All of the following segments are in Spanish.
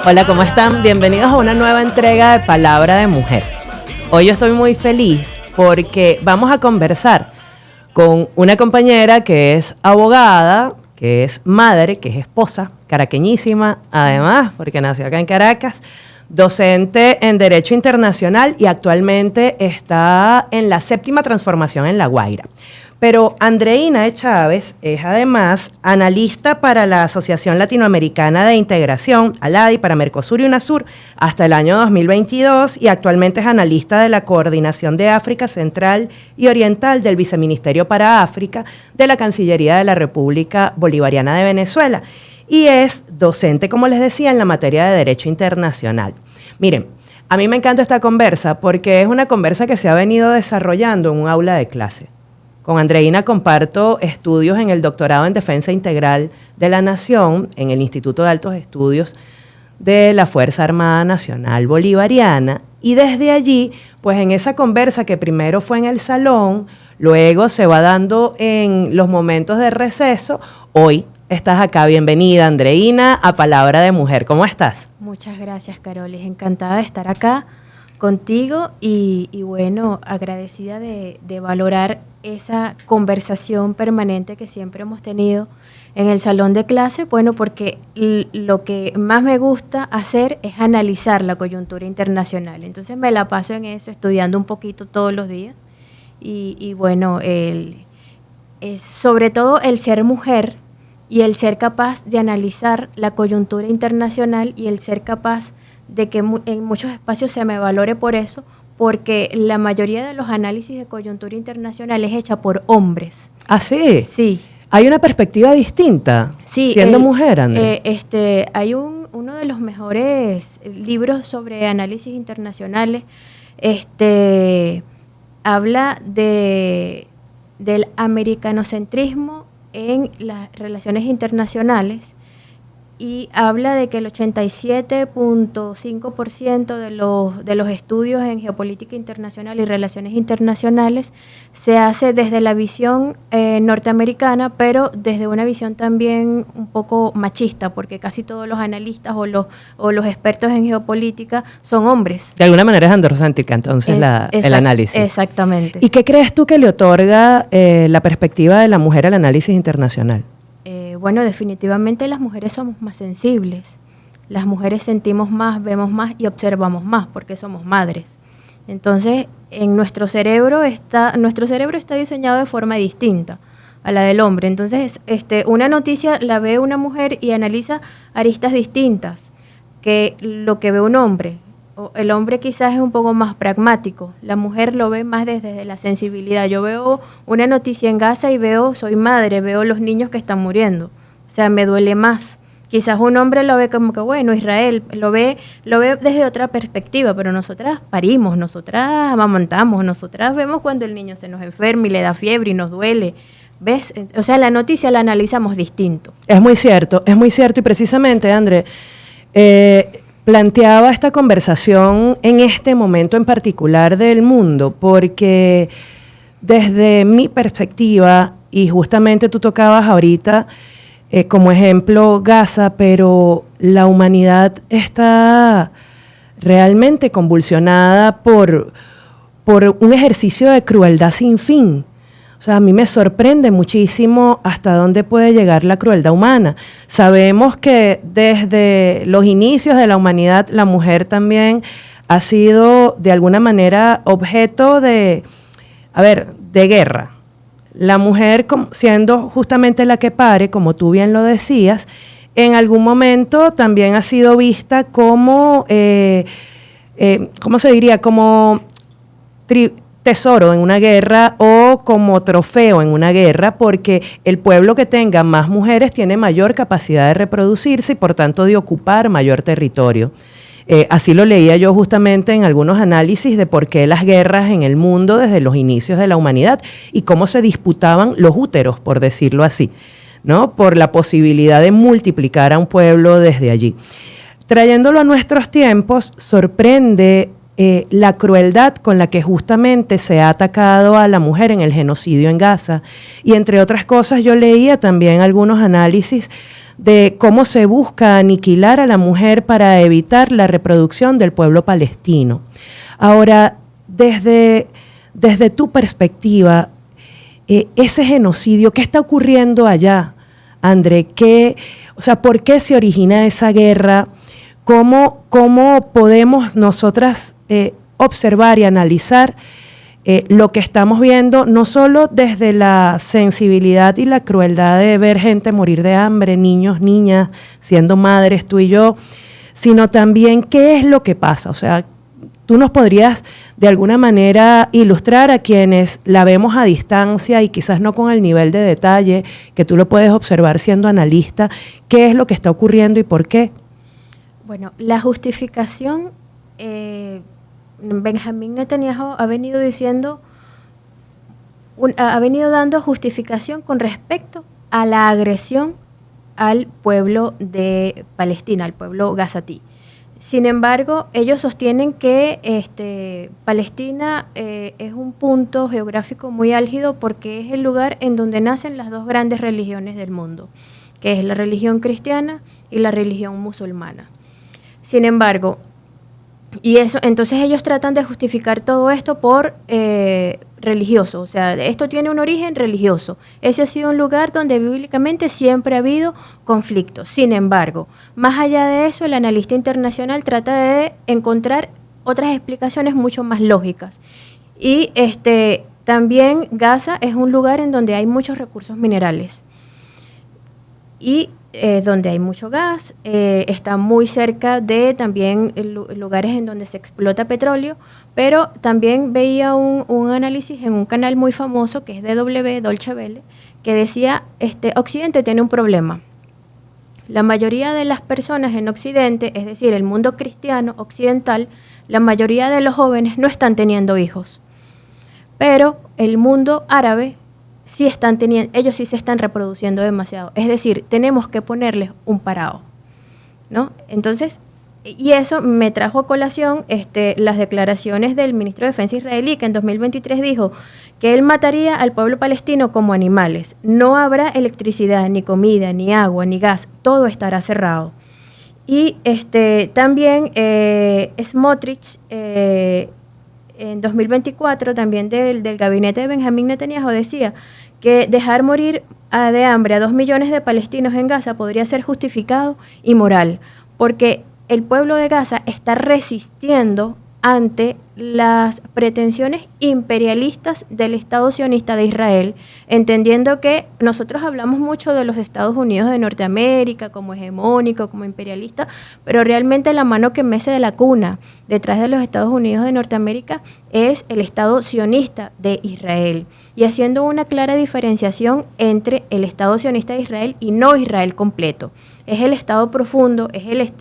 Hola, ¿cómo están? Bienvenidos a una nueva entrega de Palabra de Mujer. Hoy yo estoy muy feliz porque vamos a conversar con una compañera que es abogada, que es madre, que es esposa, caraqueñísima, además, porque nació acá en Caracas, docente en Derecho Internacional y actualmente está en la 7ª transformación en La Guaira. Pero Andreina de Chávez es además analista para la Asociación Latinoamericana de Integración, ALADI, para Mercosur y UNASUR, hasta el año 2022 y actualmente es analista de la Coordinación de África Central y Oriental del Viceministerio para África de la Cancillería de la República Bolivariana de Venezuela y es docente, como les decía, en la materia de Derecho Internacional. Miren, a mí me encanta esta conversa porque es una conversa que se ha venido desarrollando en un aula de clase. Con Andreina comparto estudios en el doctorado en Defensa Integral de la Nación en el Instituto de Altos Estudios de la Fuerza Armada Nacional Bolivariana y desde allí, pues en esa conversa que primero fue en el salón, luego se va dando en los momentos de receso, hoy estás acá. Bienvenida, Andreina, a Palabra de Mujer. ¿Cómo estás? Muchas gracias, Carolis. Encantada de estar acá contigo y bueno, agradecida de valorar esa conversación permanente que siempre hemos tenido en el salón de clase, bueno, porque lo que más me gusta hacer es analizar la coyuntura internacional. Entonces me la paso en eso, estudiando un poquito todos los días y bueno, sobre todo el ser mujer y el ser capaz de analizar la coyuntura internacional y el ser capaz de que en muchos espacios se me valore por eso, porque la mayoría de los análisis de coyuntura internacional es hecha por hombres. ¿Ah, sí? Sí. ¿Hay una perspectiva distinta siendo mujer, André? Hay uno de los mejores libros sobre análisis internacionales, habla del americanocentrismo en las relaciones internacionales y habla de que el 87.5% de los estudios en geopolítica internacional y relaciones internacionales se hace desde la visión norteamericana, pero desde una visión también un poco machista, porque casi todos los analistas o los expertos en geopolítica son hombres. De alguna manera es androcéntrica, entonces, el análisis. Exactamente. ¿Y qué crees tú que le otorga la perspectiva de la mujer al análisis internacional? Bueno, definitivamente las mujeres somos más sensibles. Las mujeres sentimos más, vemos más y observamos más porque somos madres. Entonces, nuestro cerebro está diseñado de forma distinta a la del hombre. Entonces, una noticia la ve una mujer y analiza aristas distintas que lo que ve un hombre. El hombre quizás es un poco más pragmático, la mujer lo ve más desde la sensibilidad. Yo veo una noticia en Gaza y soy madre, veo los niños que están muriendo, o sea, me duele más. Quizás un hombre lo ve como que, bueno, Israel lo ve desde otra perspectiva, pero nosotras parimos, nosotras amamantamos, nosotras vemos cuando el niño se nos enferma y le da fiebre y nos duele. ¿Ves? O sea, la noticia la analizamos distinto. Es muy cierto y precisamente, André, planteaba esta conversación en este momento en particular del mundo, porque desde mi perspectiva, y justamente tú tocabas ahorita como ejemplo Gaza, pero la humanidad está realmente convulsionada por un ejercicio de crueldad sin fin. O sea, a mí me sorprende muchísimo hasta dónde puede llegar la crueldad humana. Sabemos que desde los inicios de la humanidad la mujer también ha sido de alguna manera objeto de guerra. La mujer siendo justamente la que pare, como tú bien lo decías, en algún momento también ha sido vista como, ¿cómo se diría? Como tesoro en una guerra o como trofeo en una guerra, porque el pueblo que tenga más mujeres tiene mayor capacidad de reproducirse y por tanto de ocupar mayor territorio. Así lo leía yo justamente en algunos análisis de por qué las guerras en el mundo desde los inicios de la humanidad y cómo se disputaban los úteros, por decirlo así, ¿no? Por la posibilidad de multiplicar a un pueblo desde allí. Trayéndolo a nuestros tiempos, sorprende la crueldad con la que justamente se ha atacado a la mujer en el genocidio en Gaza. Y entre otras cosas yo leía también algunos análisis de cómo se busca aniquilar a la mujer para evitar la reproducción del pueblo palestino. Ahora, desde tu perspectiva, ese genocidio, ¿qué está ocurriendo allá, André? ¿Por qué se origina esa guerra? ¿Cómo podemos nosotras observar y analizar lo que estamos viendo, no solo desde la sensibilidad y la crueldad de ver gente morir de hambre, niños, niñas, siendo madres, tú y yo, sino también qué es lo que pasa? O sea, tú nos podrías de alguna manera ilustrar a quienes la vemos a distancia y quizás no con el nivel de detalle que tú lo puedes observar siendo analista, qué es lo que está ocurriendo y por qué. Bueno, la justificación, Benjamín Netanyahu ha venido dando justificación con respecto a la agresión al pueblo de Palestina, al pueblo gazatí. Sin embargo, ellos sostienen que Palestina es un punto geográfico muy álgido porque es el lugar en donde nacen las dos grandes religiones del mundo, que es la religión cristiana y la religión musulmana. Sin embargo, entonces ellos tratan de justificar todo esto por religioso, o sea, esto tiene un origen religioso. Ese ha sido un lugar donde bíblicamente siempre ha habido conflictos. Sin embargo, más allá de eso, el analista internacional trata de encontrar otras explicaciones mucho más lógicas. Y también Gaza es un lugar en donde hay muchos recursos minerales. Y donde hay mucho gas, está muy cerca de también lugares en donde se explota petróleo, pero también veía un análisis en un canal muy famoso que es DW, Deutsche Welle, que decía, Occidente tiene un problema. La mayoría de las personas en Occidente, es decir, el mundo cristiano occidental, la mayoría de los jóvenes no están teniendo hijos, pero el mundo árabe sí ellos sí se están reproduciendo demasiado. Es decir, tenemos que ponerles un parado, ¿no? Entonces, y eso me trajo a colación las declaraciones del ministro de Defensa israelí, que en 2023 dijo que él mataría al pueblo palestino como animales. No habrá electricidad, ni comida, ni agua, ni gas. Todo estará cerrado. Y también Smotrich, en 2024, también del gabinete de Benjamín Netanyahu, decía que dejar morir de hambre a 2 millones de palestinos en Gaza podría ser justificado y moral, porque el pueblo de Gaza está resistiendo ante las pretensiones imperialistas del Estado sionista de Israel, entendiendo que nosotros hablamos mucho de los Estados Unidos de Norteamérica como hegemónico, como imperialista, pero realmente la mano que mece de la cuna detrás de los Estados Unidos de Norteamérica es el Estado sionista de Israel, y haciendo una clara diferenciación entre el Estado sionista de Israel y no Israel completo. Es el Estado profundo, es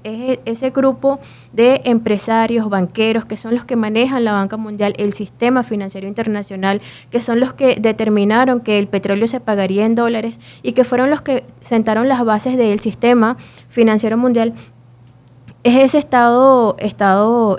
ese grupo de empresarios, banqueros, que son los que manejan la banca mundial, el sistema financiero internacional, que son los que determinaron que el petróleo se pagaría en dólares y que fueron los que sentaron las bases del sistema financiero mundial. Es ese Estado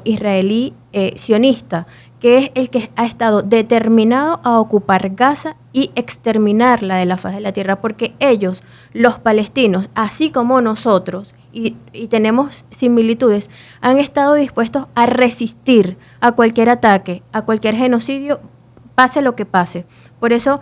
israelí sionista, que es el que ha estado determinado a ocupar Gaza y exterminarla de la faz de la tierra, porque ellos, los palestinos, así como nosotros, y tenemos similitudes, han estado dispuestos a resistir a cualquier ataque, a cualquier genocidio, pase lo que pase. Por eso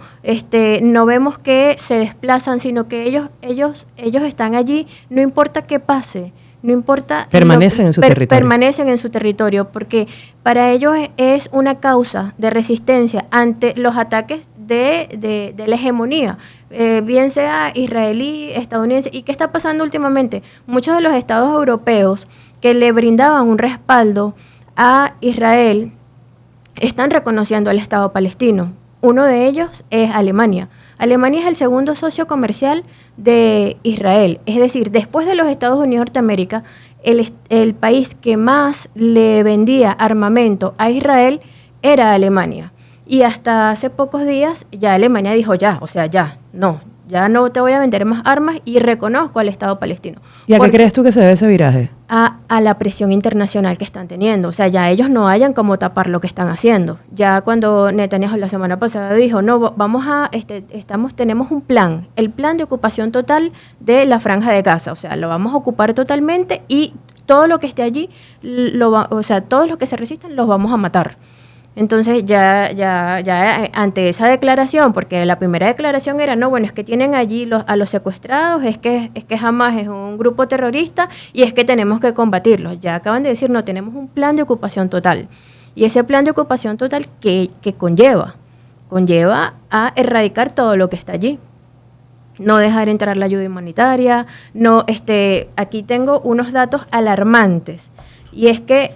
no vemos que se desplazan, sino que ellos están allí, no importa qué pase. No importa. Permanecen en su territorio. Permanecen en su territorio, porque para ellos es una causa de resistencia ante los ataques de la hegemonía, bien sea israelí, estadounidense. ¿Y qué está pasando últimamente? Muchos de los estados europeos que le brindaban un respaldo a Israel están reconociendo al Estado palestino. Uno de ellos es Alemania. Alemania es el segundo socio comercial de Israel. Es decir, después de los Estados Unidos de Norteamérica, el país que más le vendía armamento a Israel era Alemania. Y hasta hace pocos días ya Alemania dijo ya ya no te voy a vender más armas y reconozco al Estado palestino. ¿Y a qué crees tú que se debe ese viraje? A la presión internacional que están teniendo. O sea, ya ellos no hayan cómo tapar lo que están haciendo. Ya cuando Netanyahu la semana pasada dijo, no, tenemos un plan, el plan de ocupación total de la Franja de Gaza. O sea, lo vamos a ocupar totalmente y todo lo que esté allí, todos los que se resistan los vamos a matar. Entonces ya ante esa declaración, porque la primera declaración era, no, bueno, es que tienen allí a los secuestrados, es que Hamas es un grupo terrorista y es que tenemos que combatirlos. Ya acaban de decir, no, tenemos un plan de ocupación total. Y ese plan de ocupación total que conlleva a erradicar todo lo que está allí. No dejar entrar la ayuda humanitaria, aquí tengo unos datos alarmantes. Y es que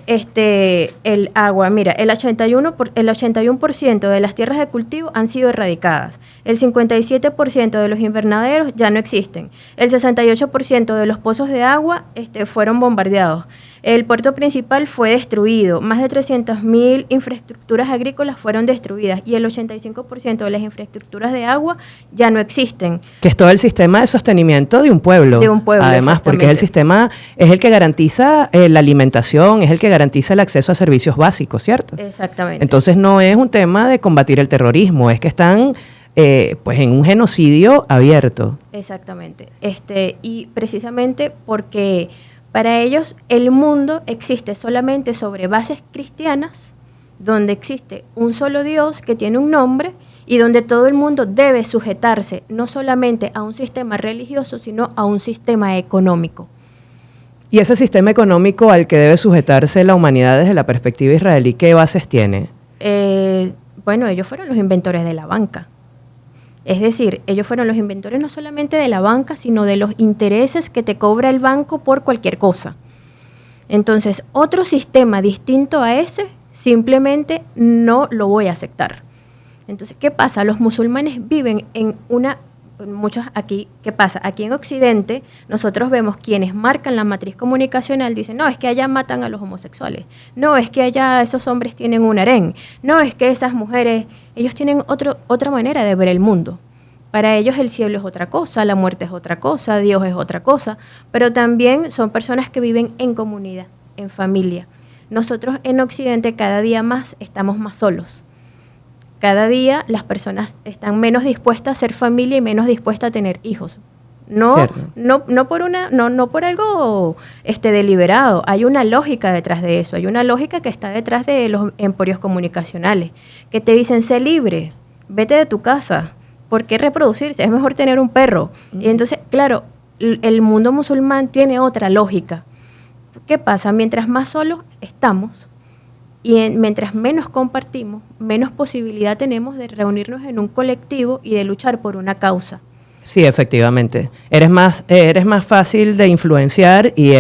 el agua, mira, el 81% de las tierras de cultivo han sido erradicadas. El 57% de los invernaderos ya no existen. El 68% de los pozos de agua fueron bombardeados. El puerto principal fue destruido. Más de 300.000 infraestructuras agrícolas fueron destruidas. Y el 85% de las infraestructuras de agua ya no existen. Que es todo el sistema de sostenimiento de un pueblo. De un pueblo, además, porque es el que garantiza la alimentación, es el que garantiza el acceso a servicios básicos, ¿cierto? Exactamente. Entonces no es un tema de combatir el terrorismo, es que están en un genocidio abierto. Exactamente. Y precisamente porque para ellos el mundo existe solamente sobre bases cristianas, donde existe un solo Dios que tiene un nombre y donde todo el mundo debe sujetarse no solamente a un sistema religioso, sino a un sistema económico. ¿Y ese sistema económico al que debe sujetarse la humanidad desde la perspectiva israelí, qué bases tiene? Bueno, ellos fueron los inventores de la banca. Es decir, ellos fueron los inventores no solamente de la banca, sino de los intereses que te cobra el banco por cualquier cosa. Entonces, otro sistema distinto a ese, simplemente no lo voy a aceptar. Entonces, ¿qué pasa? Los musulmanes viven muchos aquí, ¿qué pasa? Aquí en Occidente, nosotros vemos quienes marcan la matriz comunicacional, dicen, no, es que allá matan a los homosexuales, no, es que allá esos hombres tienen un harén, no, es que esas mujeres, ellos tienen otra manera de ver el mundo. Para ellos el cielo es otra cosa, la muerte es otra cosa, Dios es otra cosa, pero también son personas que viven en comunidad, en familia. Nosotros en Occidente cada día más estamos más solos. Cada día las personas están menos dispuestas a ser familia y menos dispuestas a tener hijos. No por algo deliberado. Hay una lógica detrás de eso. Hay una lógica que está detrás de los emporios comunicacionales que te dicen, sé libre, vete de tu casa. ¿Por qué reproducirse? Es mejor tener un perro. Y entonces, claro, el mundo musulmán tiene otra lógica. ¿Qué pasa? Mientras más solos estamos, y mientras menos compartimos, menos posibilidad tenemos de reunirnos en un colectivo y de luchar por una causa. Sí, efectivamente. Eres más fácil de influenciar y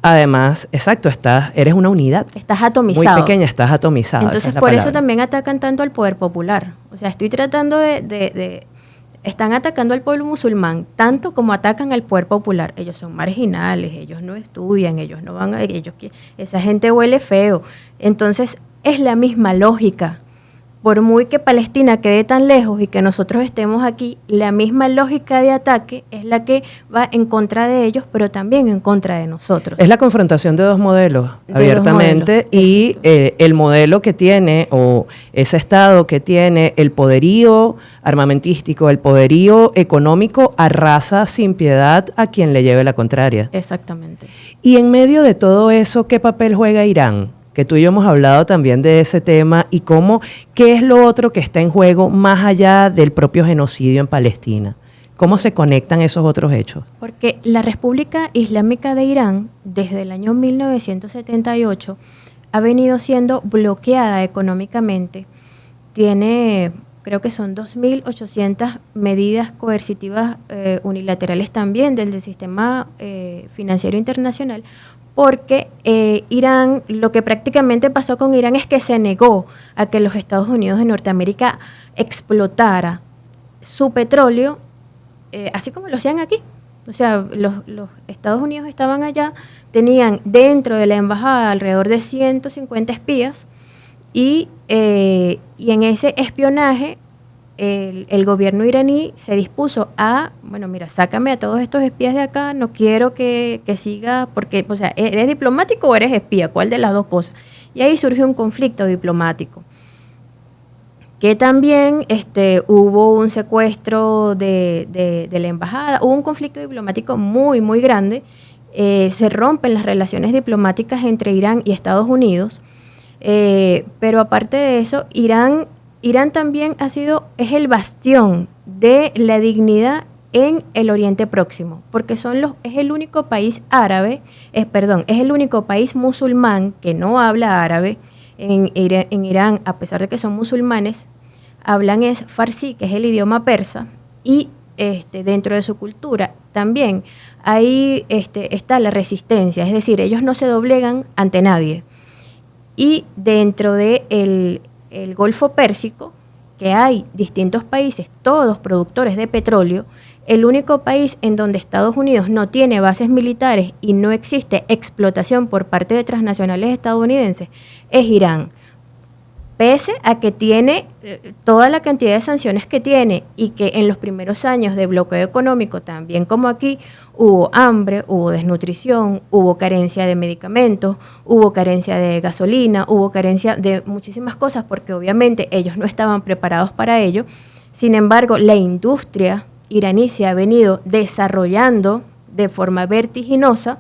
además, exacto, eres una unidad. Estás atomizado. Muy pequeña, estás atomizado. Entonces, por eso también atacan tanto al poder popular. O sea, estoy tratando están atacando al pueblo musulmán tanto como atacan al poder popular. Ellos son marginales, ellos no estudian, ellos no van esa gente huele feo. Entonces, es la misma lógica. Por muy que Palestina quede tan lejos y que nosotros estemos aquí, la misma lógica de ataque es la que va en contra de ellos, pero también en contra de nosotros. Es la confrontación de dos modelos, abiertamente, y el modelo que tiene, o ese Estado que tiene el poderío armamentístico, el poderío económico, arrasa sin piedad a quien le lleve la contraria. Exactamente. Y en medio de todo eso, ¿qué papel juega Irán? Que tú y yo hemos hablado también de ese tema y qué es lo otro que está en juego más allá del propio genocidio en Palestina. ¿Cómo se conectan esos otros hechos? Porque la República Islámica de Irán, desde el año 1978, ha venido siendo bloqueada económicamente. Tiene, creo que son 2.800 medidas coercitivas unilaterales también del sistema financiero internacional, porque Irán, lo que prácticamente pasó con Irán es que se negó a que los Estados Unidos de Norteamérica explotara su petróleo, así como lo hacían aquí. O sea, los Estados Unidos estaban allá, tenían dentro de la embajada alrededor de 150 espías y en ese espionaje el gobierno iraní se dispuso a, bueno, mira, sácame a todos estos espías de acá, no quiero que siga, porque, o sea, ¿eres diplomático o eres espía? ¿Cuál de las dos cosas? Y ahí surgió un conflicto diplomático. Que también hubo un secuestro de la embajada, hubo un conflicto diplomático muy, muy grande, se rompen las relaciones diplomáticas entre Irán y Estados Unidos, pero aparte de eso, Irán también es el bastión de la dignidad en el Oriente Próximo, porque es el único país árabe, es el único país musulmán que no habla árabe. En Irán, a pesar de que son musulmanes, hablan es farsi, que es el idioma persa, y dentro de su cultura también ahí está la resistencia, es decir, ellos no se doblegan ante nadie. Y dentro de el Golfo Pérsico, que hay distintos países, todos productores de petróleo, el único país en donde Estados Unidos no tiene bases militares y no existe explotación por parte de transnacionales estadounidenses es Irán. Pese a que tiene toda la cantidad de sanciones que tiene y que en los primeros años de bloqueo económico, también como aquí, hubo hambre, hubo desnutrición, hubo carencia de medicamentos, hubo carencia de gasolina, hubo carencia de muchísimas cosas porque obviamente ellos no estaban preparados para ello. Sin embargo, la industria iraní se ha venido desarrollando de forma vertiginosa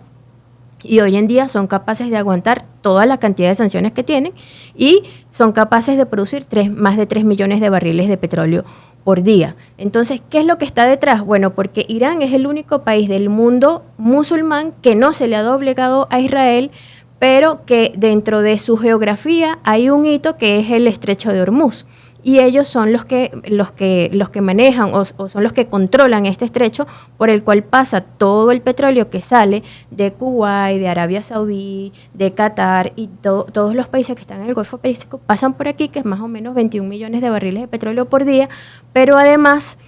y hoy en día son capaces de aguantar toda la cantidad de sanciones que tienen y son capaces de producir más de 3 millones de barriles de petróleo por día. Entonces, ¿qué es lo que está detrás? Bueno, porque Irán es el único país del mundo musulmán que no se le ha doblegado a Israel, pero que dentro de su geografía hay un hito que es el Estrecho de Hormuz. Y ellos son los que manejan o son los que controlan este estrecho por el cual pasa todo el petróleo que sale de Kuwait, de Arabia Saudí, de Qatar y todos los países que están en el Golfo Pérsico pasan por aquí, que es más o menos 21 millones de barriles de petróleo por día, pero además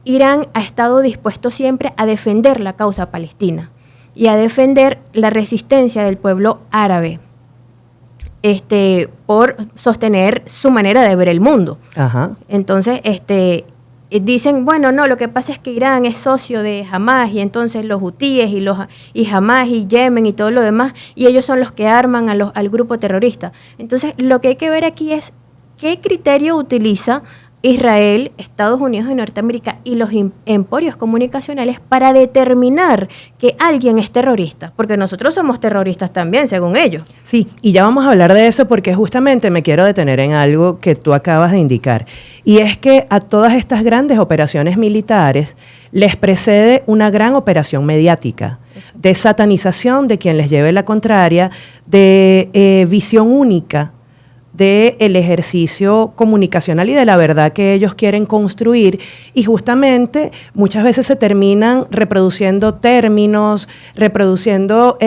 Irán ha estado dispuesto siempre a defender la causa palestina y a defender la resistencia del pueblo árabe. Por sostener su manera de ver el mundo. Ajá. Entonces, dicen, bueno, no, lo que pasa es que Irán es socio de Hamás y entonces los hutíes y Hamás y Yemen y todo lo demás, y ellos son los que arman al grupo terrorista. Entonces, lo que hay que ver aquí es qué criterio utiliza Israel, Estados Unidos y Norteamérica y los emporios comunicacionales para determinar que alguien es terrorista, porque nosotros somos terroristas también, según ellos. Sí, y ya vamos a hablar de eso porque justamente me quiero detener en algo que tú acabas de indicar, y es que a todas estas grandes operaciones militares les precede una gran operación mediática, de satanización de quien les lleve la contraria, de visión única del ejercicio comunicacional y de la verdad que ellos quieren construir, y justamente muchas veces se terminan reproduciendo términos, reproduciendo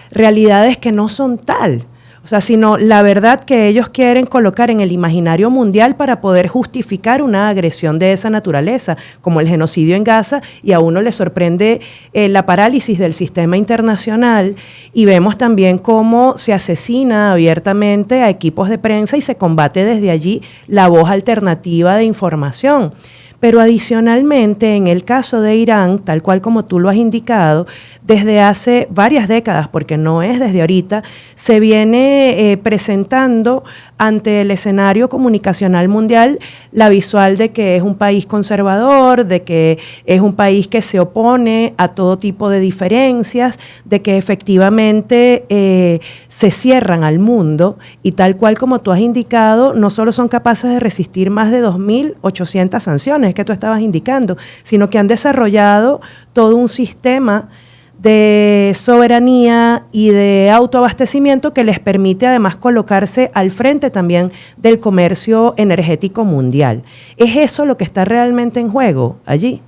realidades que no son tal. O sea, sino la verdad que ellos quieren colocar en el imaginario mundial para poder justificar una agresión de esa naturaleza, como el genocidio en Gaza, y a uno le sorprende la parálisis del sistema internacional, y vemos también cómo se asesina abiertamente a equipos de prensa y se combate desde allí la voz alternativa de información. Pero adicionalmente, en el caso de Irán, tal cual como tú lo has indicado, desde hace varias décadas, porque no es desde ahorita, se viene presentando ante el escenario comunicacional mundial la visual de que es un país conservador, de que es un país que se opone a todo tipo de diferencias, de que efectivamente se cierran al mundo, y tal cual como tú has indicado, no solo son capaces de resistir más de 2.800 sanciones que tú estabas indicando, sino que han desarrollado todo un sistema de soberanía y de autoabastecimiento que les permite además colocarse al frente también del comercio energético mundial. ¿Es eso lo que está realmente en juego allí?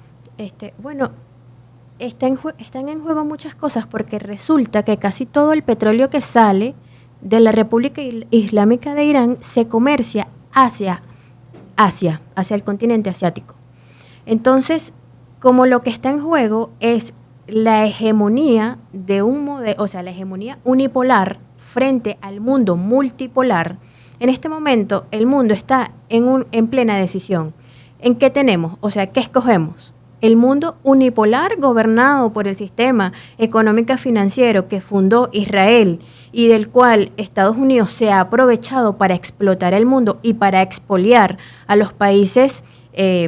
Bueno, están en juego muchas cosas, porque resulta que casi todo el petróleo que sale de la República Islámica de Irán se comercia hacia el continente asiático. Entonces, como lo que está en juego es la hegemonía de un modelo, o sea, la hegemonía unipolar frente al mundo multipolar, En este momento el mundo está en plena decisión. ¿En qué tenemos? O sea, ¿qué escogemos? El mundo unipolar gobernado por el sistema económico financiero que fundó Israel y del cual Estados Unidos se ha aprovechado para explotar el mundo y para expoliar a los países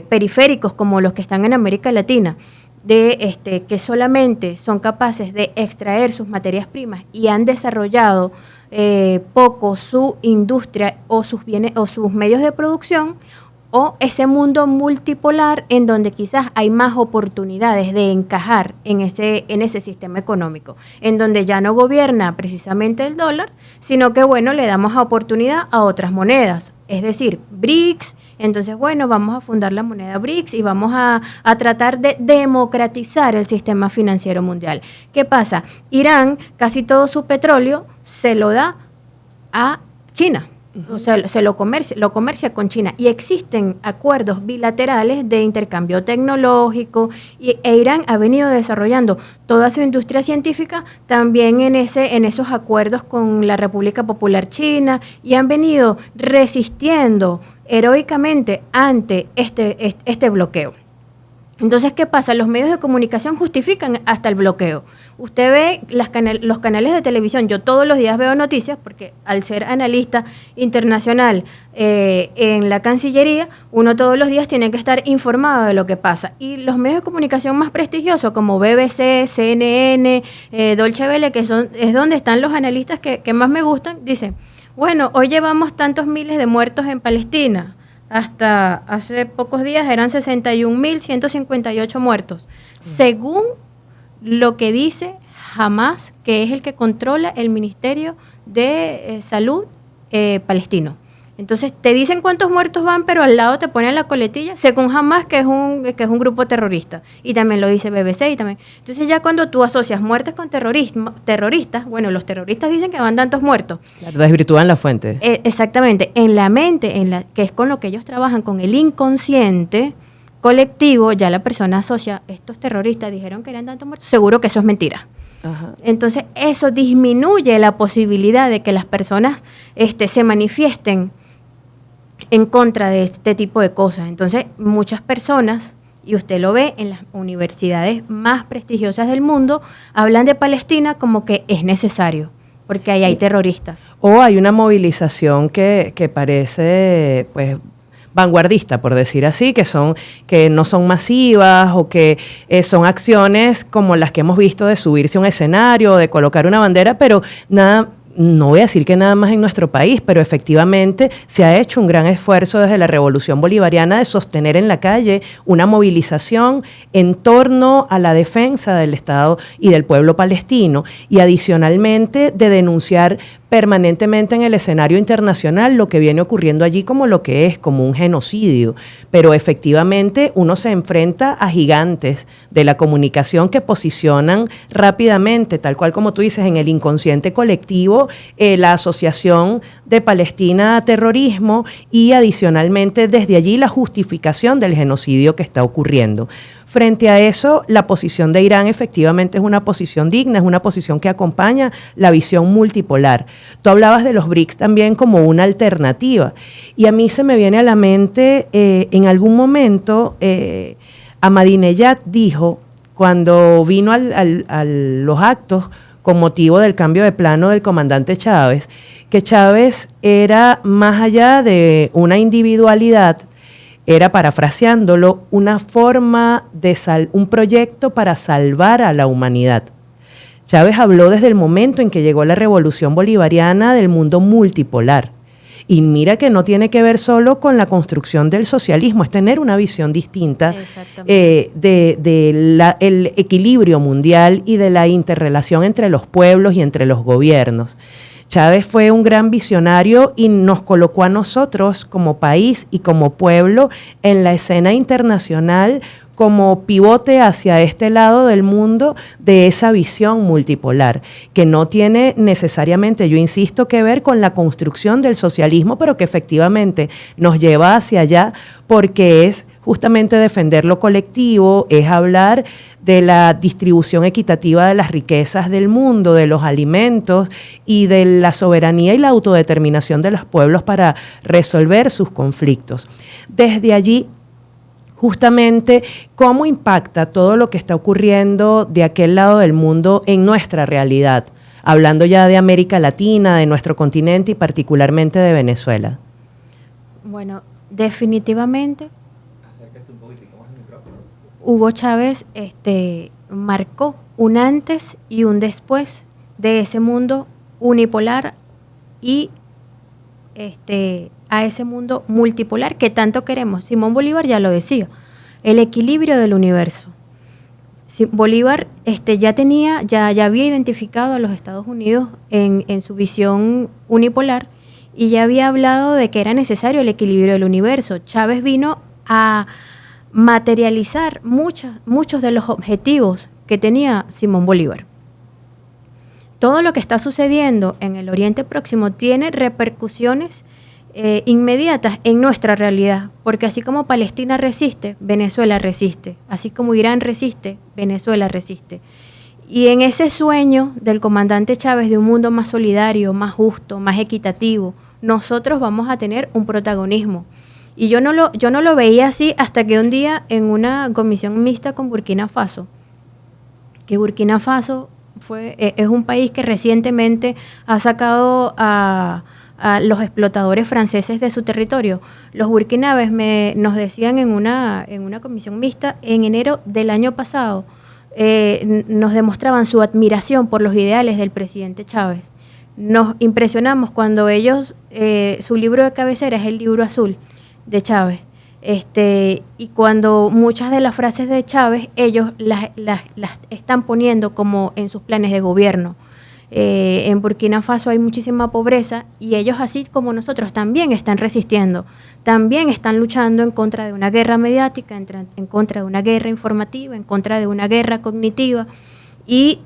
periféricos como los que están en América Latina, que solamente son capaces de extraer sus materias primas y han desarrollado poco su industria o sus bienes o sus medios de producción, o ese mundo multipolar en donde quizás hay más oportunidades de encajar en ese sistema económico, en donde ya no gobierna precisamente el dólar, sino que, bueno, le damos oportunidad a otras monedas, es decir, BRICS. Entonces, bueno, vamos a fundar la moneda BRICS y vamos a tratar de democratizar el sistema financiero mundial. ¿Qué pasa? Irán, casi todo su petróleo se lo da a China. O sea, lo comercia con China, y existen acuerdos bilaterales de intercambio tecnológico, e Irán ha venido desarrollando toda su industria científica también en esos acuerdos con la República Popular China, y han venido resistiendo heroicamente ante este bloqueo. Entonces, ¿qué pasa? Los medios de comunicación justifican hasta el bloqueo. Usted ve los canales de televisión. Yo todos los días veo noticias porque al ser analista internacional en la Cancillería, uno todos los días tiene que estar informado de lo que pasa. Y los medios de comunicación más prestigiosos como BBC, CNN, Deutsche Welle, es donde están los analistas que más me gustan, dicen, bueno, hoy llevamos tantos miles de muertos en Palestina. Hasta hace pocos días eran 61.158 muertos, según lo que dice Hamas, que es el que controla el Ministerio de Salud palestino. Entonces te dicen cuántos muertos van, pero al lado te ponen la coletilla, según Hamas, que es un grupo terrorista, y también lo dice BBC y también. Entonces ya cuando tú asocias muertes con terroristas, bueno, los terroristas dicen que van tantos muertos. Claro, desvirtúan la fuente. Exactamente, en la mente, que es con lo que ellos trabajan, con el inconsciente colectivo, ya la persona asocia, estos terroristas dijeron que eran tantos muertos, seguro que eso es mentira. Ajá. Entonces eso disminuye la posibilidad de que las personas se manifiesten en contra de este tipo de cosas. Entonces, muchas personas, y usted lo ve en las universidades más prestigiosas del mundo, hablan de Palestina como que es necesario, porque ahí hay terroristas. O hay una movilización que parece, pues, vanguardista, por decir así, que no son masivas, o que son acciones como las que hemos visto de subirse a un escenario, de colocar una bandera, pero nada. No voy a decir que nada más en nuestro país, pero efectivamente se ha hecho un gran esfuerzo desde la Revolución Bolivariana de sostener en la calle una movilización en torno a la defensa del Estado y del pueblo palestino, y adicionalmente de denunciar permanentemente en el escenario internacional lo que viene ocurriendo allí como lo que es, como un genocidio. Pero efectivamente uno se enfrenta a gigantes de la comunicación que posicionan rápidamente, tal cual como tú dices, en el inconsciente colectivo, la asociación de Palestina a terrorismo, y adicionalmente desde allí la justificación del genocidio que está ocurriendo. Frente a eso, la posición de Irán efectivamente es una posición digna, es una posición que acompaña la visión multipolar. Tú hablabas de los BRICS también como una alternativa, y a mí se me viene a la mente, en algún momento, Ahmadinejad dijo, cuando vino a los actos con motivo del cambio de plano del comandante Chávez, que Chávez era, más allá de una individualidad, era, parafraseándolo, una forma un proyecto para salvar a la humanidad. Chávez habló desde el momento en que llegó la Revolución Bolivariana del mundo multipolar. Y mira que no tiene que ver solo con la construcción del socialismo, es tener una visión distinta del equilibrio mundial y de la interrelación entre los pueblos y entre los gobiernos. Chávez fue un gran visionario y nos colocó a nosotros como país y como pueblo en la escena internacional como pivote hacia este lado del mundo de esa visión multipolar, que no tiene necesariamente, yo insisto, que ver con la construcción del socialismo, pero que efectivamente nos lleva hacia allá, porque es justamente defender lo colectivo, es hablar de la distribución equitativa de las riquezas del mundo, de los alimentos y de la soberanía y la autodeterminación de los pueblos para resolver sus conflictos. Desde allí, justamente, ¿cómo impacta todo lo que está ocurriendo de aquel lado del mundo en nuestra realidad? Hablando ya de América Latina, de nuestro continente y particularmente de Venezuela. Bueno, definitivamente Hugo Chávez marcó un antes y un después de ese mundo unipolar y a ese mundo multipolar que tanto queremos. Simón Bolívar ya lo decía, el equilibrio del universo. Bolívar ya había identificado a los Estados Unidos en su visión unipolar y ya había hablado de que era necesario el equilibrio del universo. Chávez vino a materializar muchos de los objetivos que tenía Simón Bolívar. Todo lo que está sucediendo en el Oriente Próximo tiene repercusiones inmediatas en nuestra realidad, porque así como Palestina resiste, Venezuela resiste, así como Irán resiste, Venezuela resiste. Y en ese sueño del comandante Chávez de un mundo más solidario, más justo, más equitativo, nosotros vamos a tener un protagonismo. Y yo no lo veía así hasta que un día en una comisión mixta con Burkina Faso, que Burkina Faso es un país que recientemente ha sacado a los explotadores franceses de su territorio. Los burkinabes nos decían en una comisión mixta en enero del año pasado, nos demostraban su admiración por los ideales del presidente Chávez. Nos impresionamos cuando ellos, su libro de cabecera es el Libro Azul de Chávez. Y cuando muchas de las frases de Chávez ellos las están poniendo como en sus planes de gobierno. En Burkina Faso hay muchísima pobreza y ellos, así como nosotros, también están resistiendo, también están luchando en contra de una guerra mediática, en contra de una guerra informativa, en contra de una guerra cognitiva y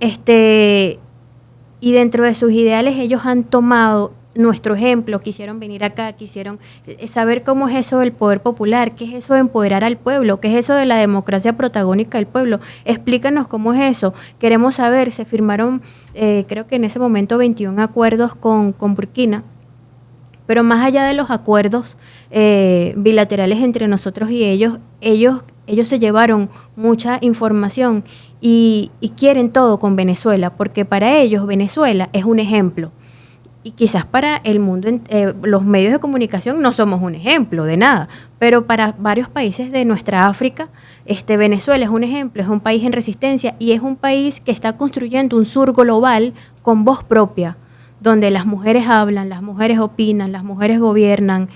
dentro de sus ideales ellos han tomado nuestro ejemplo, quisieron venir acá, quisieron saber cómo es eso del poder popular, qué es eso de empoderar al pueblo, qué es eso de la democracia protagónica del pueblo. Explícanos cómo es eso. Queremos saber, se firmaron, creo que en ese momento 21 acuerdos con Burkina, pero más allá de los acuerdos bilaterales entre nosotros y ellos se llevaron mucha información y quieren todo con Venezuela, porque para ellos Venezuela es un ejemplo. Y quizás para el mundo, los medios de comunicación no somos un ejemplo de nada, pero para varios países de nuestra África, Venezuela es un ejemplo, es un país en resistencia y es un país que está construyendo un sur global con voz propia, donde las mujeres hablan, las mujeres opinan, las mujeres gobiernan,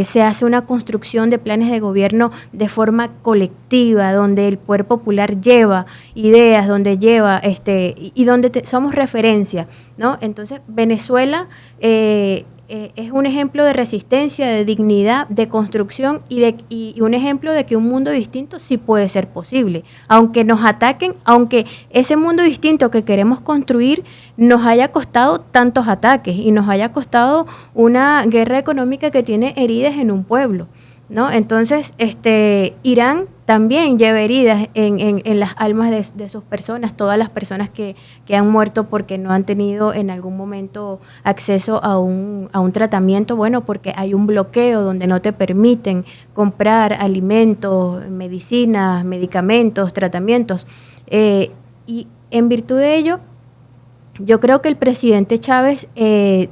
se hace una construcción de planes de gobierno de forma colectiva, donde el poder popular lleva ideas, donde lleva, y donde somos referencia, ¿no? Entonces, Venezuela es un ejemplo de resistencia, de dignidad, de construcción y un ejemplo de que un mundo distinto sí puede ser posible. Aunque nos ataquen, aunque ese mundo distinto que queremos construir nos haya costado tantos ataques y nos haya costado una guerra económica que tiene heridas en un pueblo, ¿no? Entonces, Irán también lleva heridas en las almas de sus personas, todas las personas que han muerto porque no han tenido en algún momento acceso a un tratamiento, bueno, porque hay un bloqueo donde no te permiten comprar alimentos, medicinas, medicamentos, tratamientos. Y en virtud de ello, yo creo que el presidente Chávez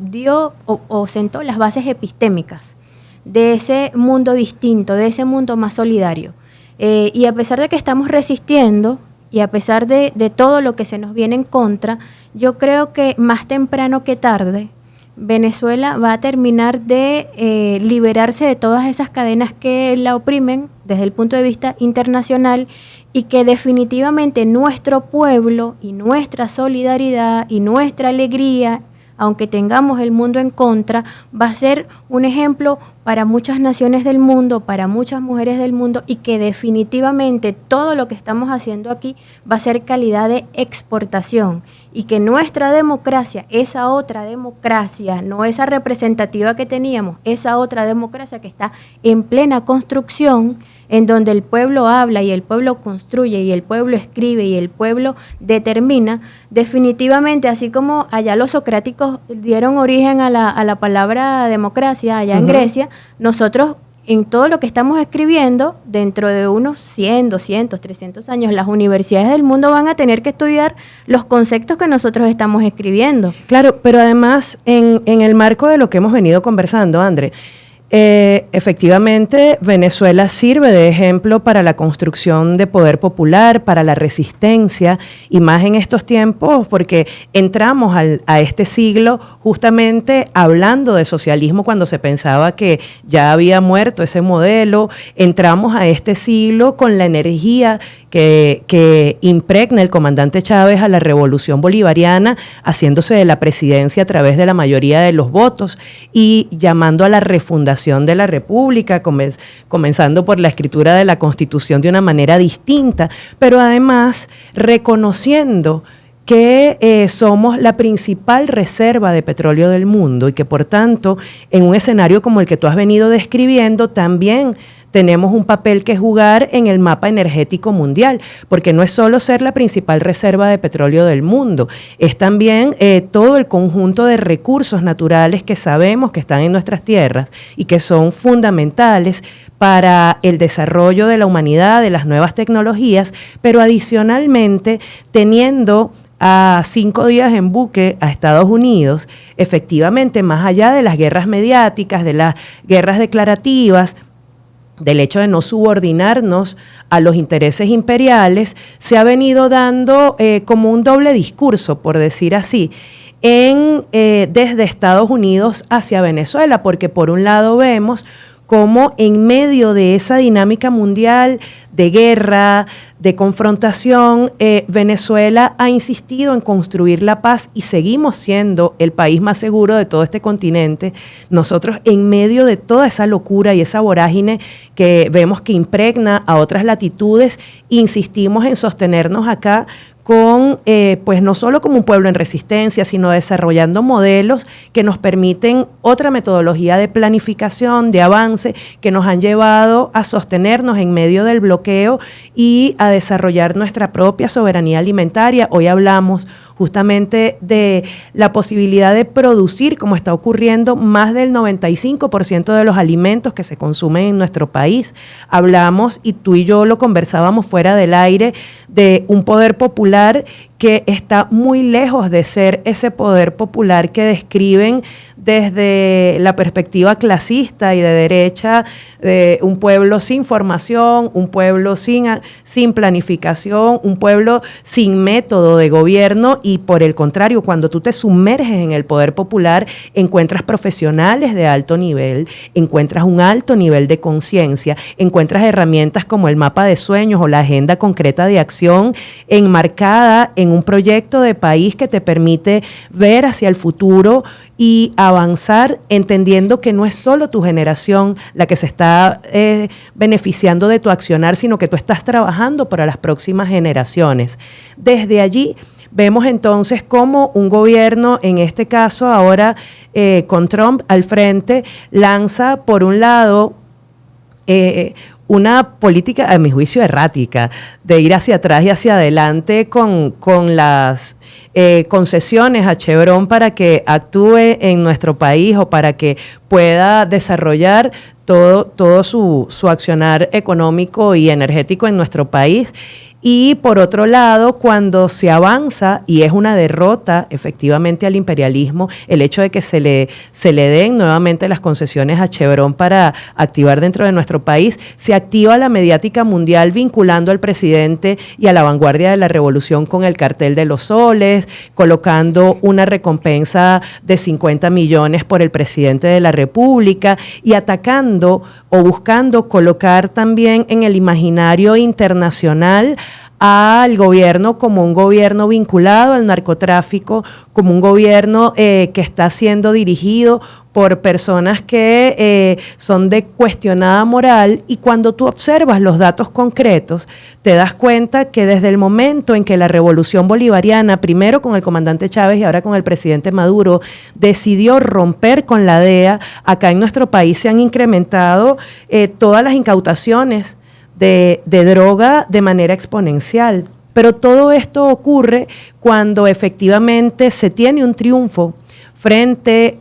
dio o sentó las bases epistémicas de ese mundo distinto, de ese mundo más solidario. Y a pesar de que estamos resistiendo y a pesar de todo lo que se nos viene en contra, yo creo que más temprano que tarde Venezuela va a terminar de liberarse de todas esas cadenas que la oprimen desde el punto de vista internacional y que definitivamente nuestro pueblo y nuestra solidaridad y nuestra alegría, aunque tengamos el mundo en contra, va a ser un ejemplo para muchas naciones del mundo, para muchas mujeres del mundo y que definitivamente todo lo que estamos haciendo aquí va a ser calidad de exportación y que nuestra democracia, esa otra democracia, no esa representativa que teníamos, esa otra democracia que está en plena construcción, en donde el pueblo habla y el pueblo construye y el pueblo escribe y el pueblo determina, definitivamente, así como allá los socráticos dieron origen a la palabra democracia, allá en Grecia, nosotros en todo lo que estamos escribiendo, dentro de unos 100, 200, 300 años, las universidades del mundo van a tener que estudiar los conceptos que nosotros estamos escribiendo. Claro, pero además, en el marco de lo que hemos venido conversando, André, efectivamente, Venezuela sirve de ejemplo para la construcción de poder popular, para la resistencia, y más en estos tiempos, porque entramos a este siglo justamente hablando de socialismo cuando se pensaba que ya había muerto ese modelo. Entramos a este siglo con la energía que impregna el comandante Chávez a la revolución bolivariana, haciéndose de la presidencia a través de la mayoría de los votos y llamando a la refundación de la República, comenzando por la escritura de la Constitución de una manera distinta, pero además reconociendo que somos la principal reserva de petróleo del mundo y que por tanto en un escenario como el que tú has venido describiendo también tenemos un papel que jugar en el mapa energético mundial, porque no es solo ser la principal reserva de petróleo del mundo, es también todo el conjunto de recursos naturales que sabemos que están en nuestras tierras y que son fundamentales para el desarrollo de la humanidad, de las nuevas tecnologías, pero adicionalmente teniendo a 5 días en buque a Estados Unidos, efectivamente, más allá de las guerras mediáticas, de las guerras declarativas, del hecho de no subordinarnos a los intereses imperiales, se ha venido dando como un doble discurso, por decir así, desde Estados Unidos hacia Venezuela, porque por un lado vemos cómo en medio de esa dinámica mundial de guerra, de confrontación, Venezuela ha insistido en construir la paz y seguimos siendo el país más seguro de todo este continente. Nosotros, en medio de toda esa locura y esa vorágine que vemos que impregna a otras latitudes, insistimos en sostenernos acá con, pues no solo como un pueblo en resistencia, sino desarrollando modelos que nos permiten otra metodología de planificación, de avance, que nos han llevado a sostenernos en medio del bloqueo y a desarrollar nuestra propia soberanía alimentaria. Hoy hablamos justamente de la posibilidad de producir, como está ocurriendo, más del 95% de los alimentos que se consumen en nuestro país. Hablamos, y tú y yo lo conversábamos fuera del aire, de un poder popular que está muy lejos de ser ese poder popular que describen desde la perspectiva clasista y de derecha, de un pueblo sin formación, un pueblo sin planificación, un pueblo sin método de gobierno, y por el contrario, cuando tú te sumerges en el poder popular, encuentras profesionales de alto nivel, encuentras un alto nivel de conciencia, encuentras herramientas como el mapa de sueños o la agenda concreta de acción enmarcada en un proyecto de país que te permite ver hacia el futuro y avanzar entendiendo que no es solo tu generación la que se está beneficiando de tu accionar, sino que tú estás trabajando para las próximas generaciones. Desde allí vemos entonces cómo un gobierno, en este caso ahora con Trump al frente, lanza por un lado una política, a mi juicio, errática, de ir hacia atrás y hacia adelante con las concesiones a Chevron para que actúe en nuestro país o para que pueda desarrollar todo su accionar económico y energético en nuestro país. Y por otro lado, cuando se avanza y es una derrota efectivamente al imperialismo, el hecho de que se le den nuevamente las concesiones a Chevron para activar dentro de nuestro país, se activa la mediática mundial vinculando al presidente y a la vanguardia de la revolución con el cartel de los soles, colocando una recompensa de 50 millones por el presidente de la República y atacando o buscando colocar también en el imaginario internacional al gobierno como un gobierno vinculado al narcotráfico, como un gobierno que está siendo dirigido por personas que son de cuestionada moral, y cuando tú observas los datos concretos, te das cuenta que desde el momento en que la revolución bolivariana, primero con el comandante Chávez y ahora con el presidente Maduro, decidió romper con la DEA, acá en nuestro país se han incrementado todas las incautaciones de droga de manera exponencial. Pero todo esto ocurre cuando efectivamente se tiene un triunfo frente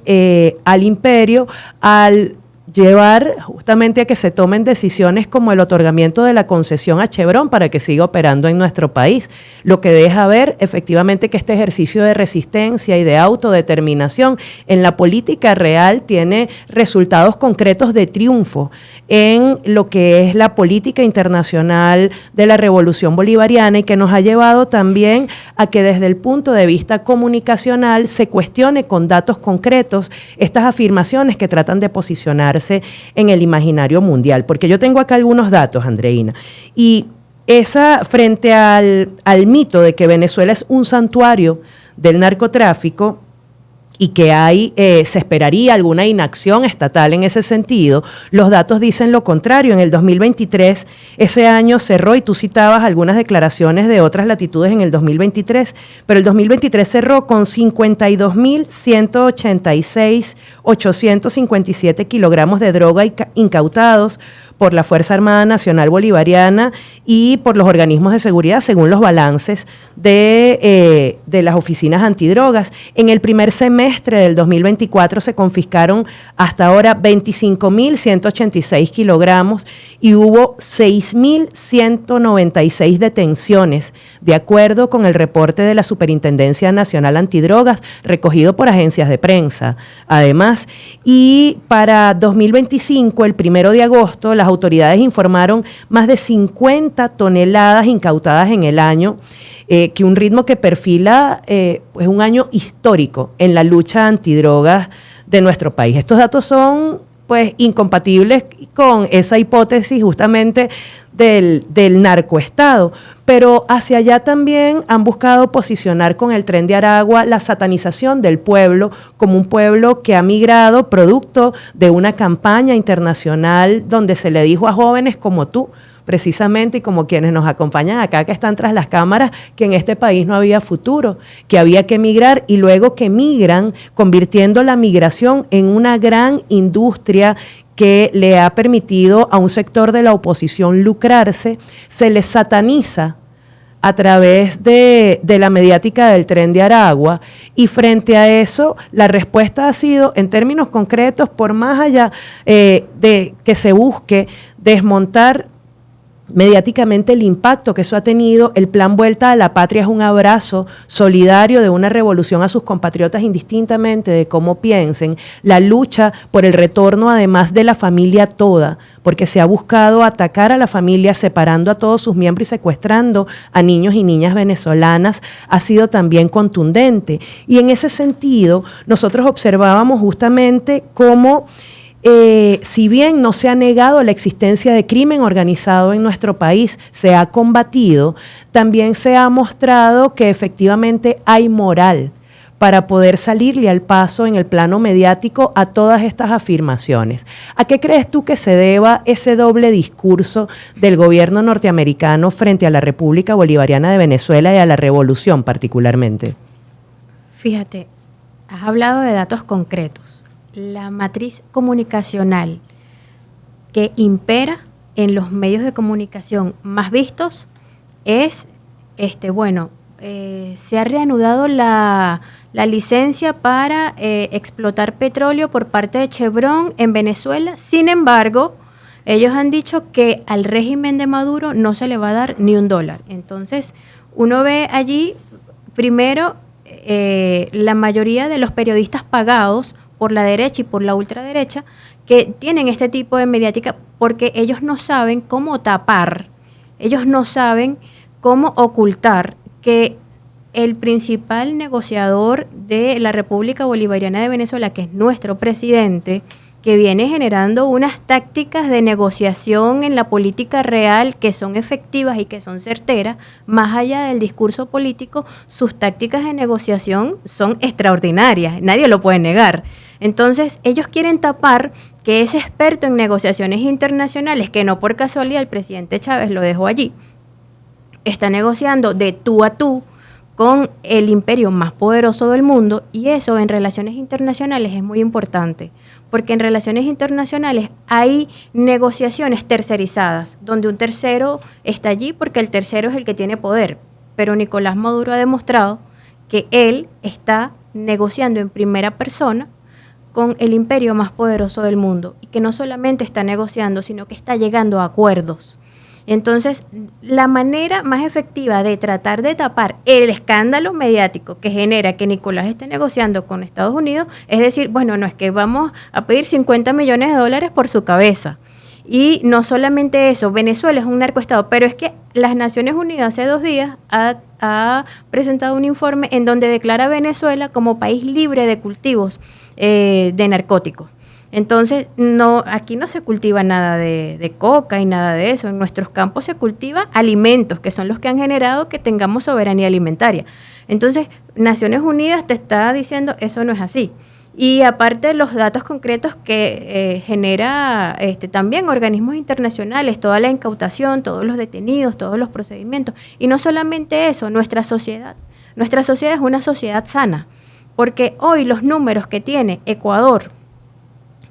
al imperio, al llevar justamente a que se tomen decisiones como el otorgamiento de la concesión a Chevron para que siga operando en nuestro país, lo que deja ver efectivamente que este ejercicio de resistencia y de autodeterminación en la política real tiene resultados concretos de triunfo en lo que es la política internacional de la revolución bolivariana y que nos ha llevado también a que desde el punto de vista comunicacional se cuestione con datos concretos estas afirmaciones que tratan de posicionarse en el imaginario mundial. Porque yo tengo acá algunos datos, Andreina, y esa frente al mito de que Venezuela es un santuario del narcotráfico, y que se esperaría alguna inacción estatal en ese sentido, los datos dicen lo contrario. En el 2023, ese año cerró, y tú citabas algunas declaraciones de otras latitudes en el 2023, pero el 2023 cerró con 52.186.857 kilogramos de droga incautados por la Fuerza Armada Nacional Bolivariana y por los organismos de seguridad, según los balances de las oficinas antidrogas. En el primer semestre del 2024 se confiscaron hasta ahora 25.186 kilogramos y hubo 6.196 detenciones, de acuerdo con el reporte de la Superintendencia Nacional Antidrogas, recogido por agencias de prensa. Además, y para 2025, el 1 de agosto, las autoridades informaron más de 50 toneladas incautadas en el año, que un ritmo que perfila pues un año histórico en la lucha antidrogas de nuestro país. Estos datos son pues incompatibles con esa hipótesis justamente del narcoestado, pero hacia allá también han buscado posicionar con el Tren de Aragua la satanización del pueblo como un pueblo que ha migrado producto de una campaña internacional donde se le dijo a jóvenes como tú, precisamente, y como quienes nos acompañan acá, que están tras las cámaras, que en este país no había futuro, que había que migrar, y luego que migran, convirtiendo la migración en una gran industria que le ha permitido a un sector de la oposición lucrarse, se les sataniza a través de la mediática del Tren de Aragua, y frente a eso la respuesta ha sido, en términos concretos, por más allá de que se busque desmontar mediáticamente el impacto que eso ha tenido, el plan Vuelta a la Patria es un abrazo solidario de una revolución a sus compatriotas indistintamente de cómo piensen, la lucha por el retorno además de la familia toda, porque se ha buscado atacar a la familia separando a todos sus miembros y secuestrando a niños y niñas venezolanas, ha sido también contundente. Y en ese sentido, nosotros observábamos justamente cómo si bien no se ha negado la existencia de crimen organizado en nuestro país, se ha combatido, también se ha mostrado que efectivamente hay moral para poder salirle al paso en el plano mediático a todas estas afirmaciones. ¿A qué crees tú que se deba ese doble discurso del gobierno norteamericano frente a la República Bolivariana de Venezuela y a la revolución particularmente? Fíjate, has hablado de datos concretos. La matriz comunicacional que impera en los medios de comunicación más vistos es, se ha reanudado la licencia para explotar petróleo por parte de Chevron en Venezuela. Sin embargo, ellos han dicho que al régimen de Maduro no se le va a dar ni $1. Entonces, uno ve allí, primero, la mayoría de los periodistas pagados por la derecha y por la ultraderecha, que tienen este tipo de mediática porque ellos no saben cómo tapar, ellos no saben cómo ocultar que el principal negociador de la República Bolivariana de Venezuela, que es nuestro presidente, que viene generando unas tácticas de negociación en la política real que son efectivas y que son certeras, más allá del discurso político, sus tácticas de negociación son extraordinarias, nadie lo puede negar. Entonces, ellos quieren tapar que ese experto en negociaciones internacionales, que no por casualidad el presidente Chávez lo dejó allí, está negociando de tú a tú con el imperio más poderoso del mundo, y eso en relaciones internacionales es muy importante, porque en relaciones internacionales hay negociaciones tercerizadas, donde un tercero está allí porque el tercero es el que tiene poder. Pero Nicolás Maduro ha demostrado que él está negociando en primera persona con el imperio más poderoso del mundo, y que no solamente está negociando, sino que está llegando a acuerdos. Entonces, la manera más efectiva de tratar de tapar el escándalo mediático que genera que Nicolás esté negociando con Estados Unidos es decir, bueno, no es que vamos a pedir 50 millones de dólares por su cabeza. Y no solamente eso, Venezuela es un narcoestado, pero es que las Naciones Unidas hace 2 días ha presentado un informe en donde declara a Venezuela como país libre de cultivos de narcóticos. Entonces, aquí no se cultiva nada de coca y nada de eso. En nuestros campos se cultiva alimentos, que son los que han generado que tengamos soberanía alimentaria. Entonces, Naciones Unidas te está diciendo, eso no es así. Y aparte los datos concretos que genera también organismos internacionales, toda la incautación, todos los detenidos, todos los procedimientos. Y no solamente eso, nuestra sociedad es una sociedad sana. Porque hoy los números que tiene Ecuador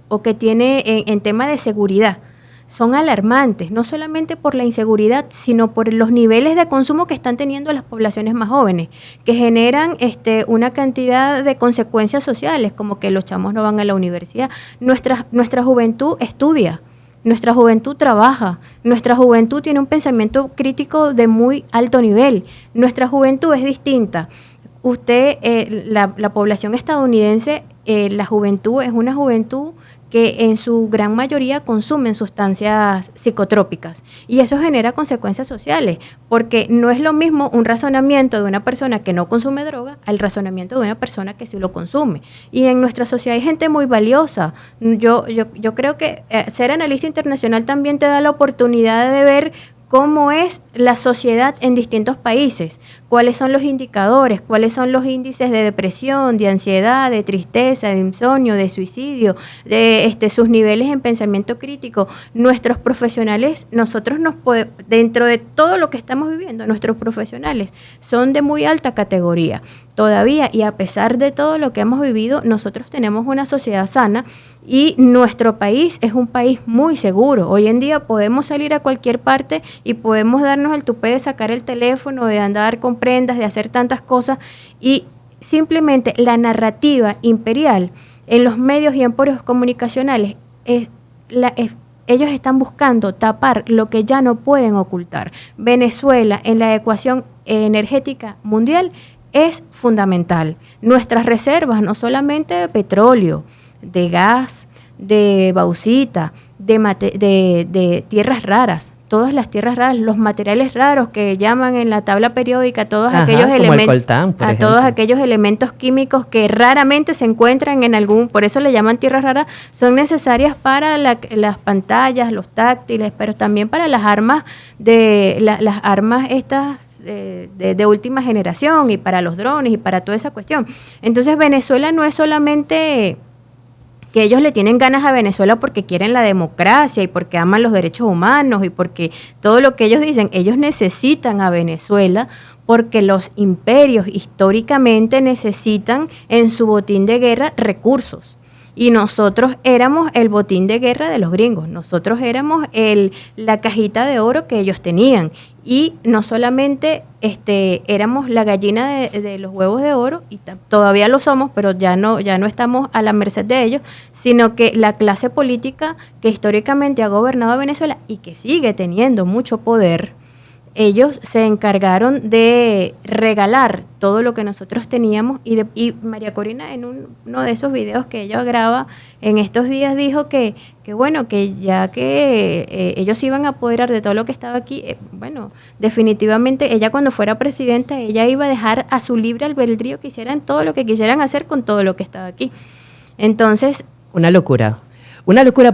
o que tiene en tema de seguridad son alarmantes, no solamente por la inseguridad, sino por los niveles de consumo que están teniendo las poblaciones más jóvenes, que generan una cantidad de consecuencias sociales, como que los chamos no van a la universidad. Nuestra juventud estudia, nuestra juventud trabaja, nuestra juventud tiene un pensamiento crítico de muy alto nivel, nuestra juventud es distinta. La población estadounidense, la juventud es una juventud que en su gran mayoría consumen sustancias psicotrópicas, y eso genera consecuencias sociales, porque no es lo mismo un razonamiento de una persona que no consume droga al razonamiento de una persona que sí lo consume. Y en nuestra sociedad hay gente muy valiosa. Yo creo que ser analista internacional también te da la oportunidad de ver cómo es la sociedad en distintos países, cuáles son los indicadores, cuáles son los índices de depresión, de ansiedad, de tristeza, de insomnio, de suicidio, de sus niveles en pensamiento crítico. Nuestros profesionales, dentro de todo lo que estamos viviendo, nuestros profesionales son de muy alta categoría todavía, y a pesar de todo lo que hemos vivido, nosotros tenemos una sociedad sana y nuestro país es un país muy seguro. Hoy en día podemos salir a cualquier parte y podemos darnos el tupé de sacar el teléfono, de andar con prendas, de hacer tantas cosas, y simplemente la narrativa imperial en los medios y emporios comunicacionales ellos están buscando tapar lo que ya no pueden ocultar. Venezuela en la ecuación energética mundial es fundamental. Nuestras reservas, no solamente de petróleo, de gas, de bauxita, de tierras raras, todas las tierras raras, los materiales raros que llaman en la tabla periódica, todos aquellos elementos, coltán, todos aquellos elementos químicos que raramente se encuentran en por eso le llaman tierras raras, son necesarias para las pantallas, los táctiles, pero también para las armas las armas estas de última generación, y para los drones y para toda esa cuestión. Entonces Venezuela no es solamente que ellos le tienen ganas a Venezuela porque quieren la democracia y porque aman los derechos humanos y porque todo lo que ellos dicen, ellos necesitan a Venezuela porque los imperios históricamente necesitan en su botín de guerra recursos. Y nosotros éramos el botín de guerra de los gringos, nosotros éramos la cajita de oro que ellos tenían. Y no solamente éramos la gallina de los huevos de oro, y todavía lo somos, pero ya no estamos a la merced de ellos, sino que la clase política que históricamente ha gobernado a Venezuela y que sigue teniendo mucho poder, ellos se encargaron de regalar todo lo que nosotros teníamos, y María Corina en uno de esos videos que ella graba en estos días dijo que bueno, que ya que ellos iban a apoderar de todo lo que estaba aquí, bueno, definitivamente ella cuando fuera presidenta, ella iba a dejar a su libre albedrío que hicieran todo lo que quisieran hacer con todo lo que estaba aquí. Entonces, una locura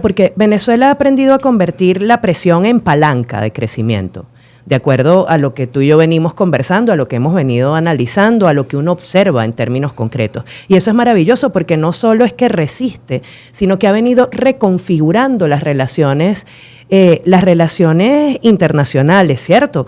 porque Venezuela ha aprendido a convertir la presión en palanca de crecimiento. De acuerdo a lo que tú y yo venimos conversando, a lo que hemos venido analizando, a lo que uno observa en términos concretos. Y eso es maravilloso porque no solo es que resiste, sino que ha venido reconfigurando las relaciones internacionales, ¿cierto?